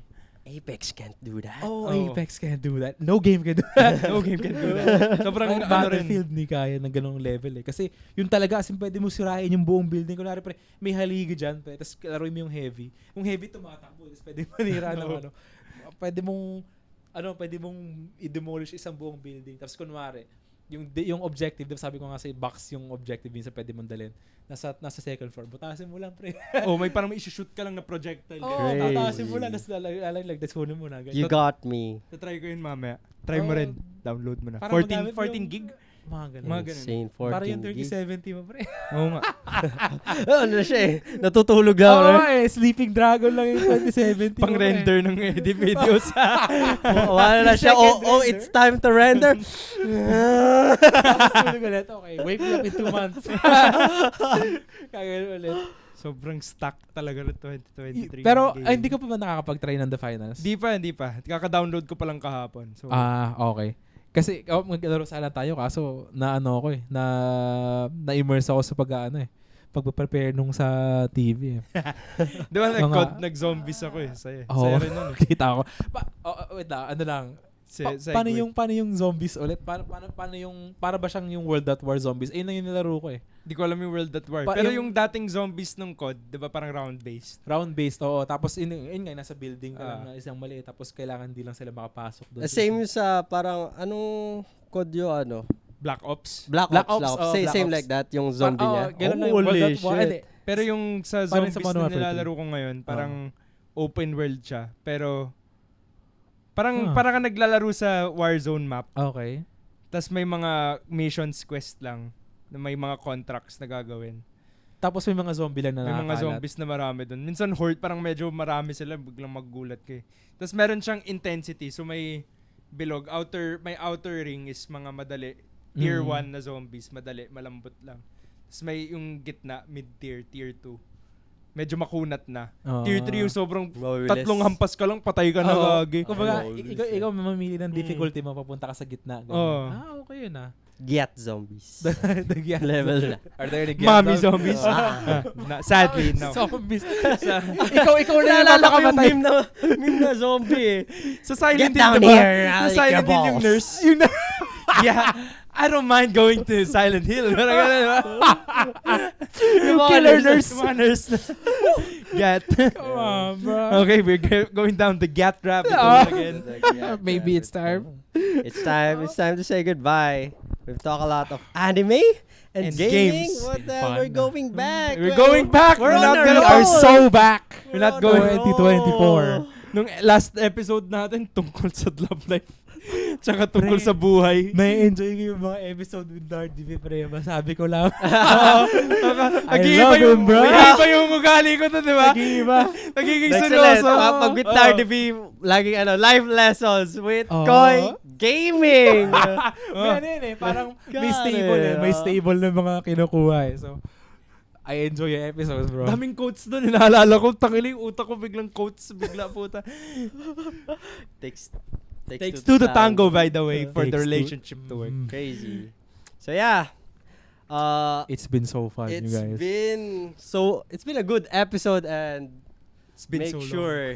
Apex can't do that. Apex can't do that. No game can do that. No game can do that. Sobrang Battlefield ni kaya ng ganong level eh. Kasi yung talaga, as in, pwede mo sirain yung buong building. Kunwari, pre, may haligi dyan, pre, tapos laruin mo yung heavy. Yung heavy tumatakbo, tapos pwede manira ng pwede mong i-demolish isang buong building. Tapos kunwari, yung objective, sabi ko nga sa box yung objective minsan pwede mong dalhin. Nasa second floor. Butasin mo lang, pre. may parang may isi-shoot ka lang na projectile. Tatasin mo lang. Tapos lalaglag. Tapos kunin mo na. You got me. Try ko yun mamaya. Try mo rin. Download mo na. 14 gig? Mga ganun. Insane 14 para yung gig. 3070 mo, pre. Oo nga. Ano siya eh. Natutulog lang. Sleeping Dragon lang yung 2070. Pang-render ng edit videos. Wala na siya. It's time to render. Tulog ulit. Okay, wake me up in 2 months. Kagano ulit. Sobrang stuck talaga ng 2023. Pero hindi ko pa ba nakakapag-try ng The Finals? Hindi pa. Kaka-download ko pa lang kahapon. So, okay. Kasi maglaro sana tayo kaso na-immerse ako sa pagpa-prepare nung sa TV eh. Di ba nag-zombies ako eh. Saya rin nun eh. Kita ako. Wait lang, paano yung zombies ulit? Paano yung, para ba siyang yung World at War zombies? Ayun lang yung nilaro ko eh. Hindi ko alam yung World at War. Pero yung dating zombies nung COD, di ba parang round-based? Round-based, oo. Tapos yun nga, nasa building ka lang na isang mali. Tapos kailangan di lang sila makapasok doon. Same sa parang, anong COD yung Black Ops. Black Ops. Same like that, yung zombie niya. Ganun lang yung World at War. Pero yung sa zombies na nilalaro ko ngayon, parang open world siya. Pero parang ka naglalaro sa Warzone map. Okay. Tapos may mga missions quest lang. Na may mga contracts na gagawin. Tapos may mga zombie lang na nakakalat. May mga zombies na marami doon. Minsan horde, parang medyo marami sila. Biglang maggulat kayo. Tapos meron siyang intensity. So may bilog. May outer ring is mga madali. Tier 1 na zombies. Madali. Malambot lang. Tapos may yung gitna. Mid-tier. Tier 2. Medyo makunat na. Tier 3 yung sobrang tatlong hampas ka lang. Patay ka na gagi. Kumbaga, ikaw mamamili ng difficulty mo. Papunta ka sa gitna. Okay yun ah. Get zombies. The Giat level na. Are there any Giat Mommy zombies? Sadly, no. Zombies. ikaw na yung napakamatay. Meme na zombie eh. Sa Silent Hill, diba? here, Sa Silent Hill yung nurse. Yeah. I don't mind going to Silent Hill. Parang gano'n, diba? Yung killer nurse. Yung mga nurse na. Gat. Come on, bro. Okay, we're going down the Gat rabbit hole again. Maybe it's time. It's time to say goodbye. We've talked a lot of anime and gaming. games. What the hell? We're going back. We're going back. We're on not a gonna roll. are so back. We're not going 2024. Nung last episode natin tungkol sa love life. Tsaka tungkol sa buhay. May enjoy ko yung mga episode with Dardy, pre. Masabi ko lang. Nag-iiba yung, bro. Nag-iiba yung ugali ko to, di ba? Nag-iiba. Nagiging Excellent. seryoso. Pag with Dardy B, laging life lessons with Koy Gaming. Yan eh. Parang may stable eh. May stable na mga kinukuha eh. So, I enjoy yung episodes, bro. Daming quotes doon. Naalala ko. Tangili yung utak ko biglang quotes. Bigla puta. Takes two to tango, by the way, for the relationship to work. Crazy. So yeah. It's been so fun, you guys. It's been a good episode, and It's been make so long. sure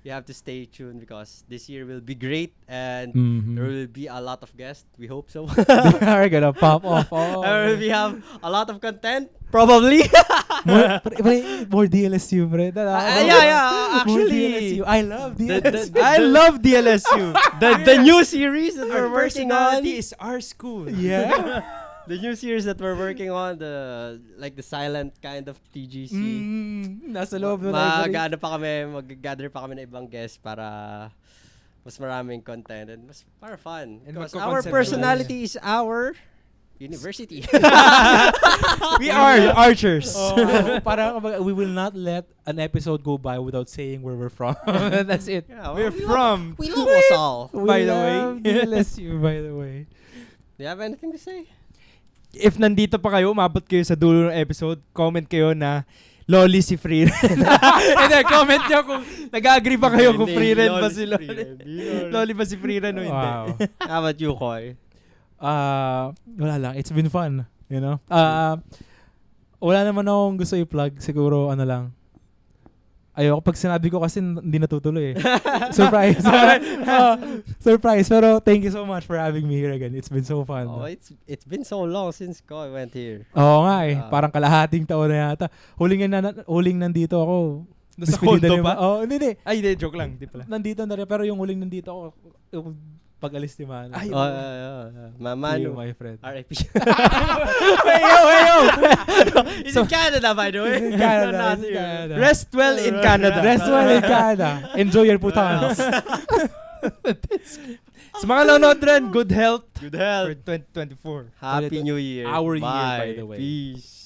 you have to stay tuned because this year will be great and there will be a lot of guests. We hope so. We're gonna pop off. We have a lot of content, probably. more DLSU, pre. Yeah. More Actually, DLSU. I love DLSU. I love DLSU. the new series that Our we're working on. personality is our school. Yeah. The new series that we're working on, the silent kind of TGC. Nasa loob na library. Mag-gather pa kami ng ibang guests para mas maraming content and mas para fun. And Because our personality is our university. We are archers. Parang we will not let an episode go by without saying where we're from. That's it. Yeah, We're from. We love us all. By the way. DLSU, by the way. Do you have anything to say? If nandito pa kayo, umabot kayo sa dulo ng episode, comment kayo na loli si Freeren. Hindi, comment nyo kung nag-agree ba kayo kung Freeren ba si Loli. Loli ba si Freeren o hindi. Wow. How about you, Koy? Wala lang. It's been fun. You know? Wala naman akong gusto i-plug. Siguro, lang. Ayoko. Pag sinabi ko kasi hindi natutuloy eh. Surprise. Surprise. Pero thank you so much for having me here again. It's been so fun. Oh, it's been so long since Koy went here. Oo nga eh. Parang kalahating taon na yata. Huling nandito ako. Nasa condo pa? Oo, hindi. Ay, hindi. Joke lang. Di pala. Nandito na rin. Pero yung huling nandito ako, yung pag-alis ni Manu. Ay, Manu. My friend. R.I.P. Wayo! He's in Canada, by the way. He's in Canada. Not here. Rest well in Canada. Rest well in Canada. Enjoy your putans. Sa mga nanonood rin, good health Good health. for 2024. Happy New Year. Our year, Bye. by the way. Peace.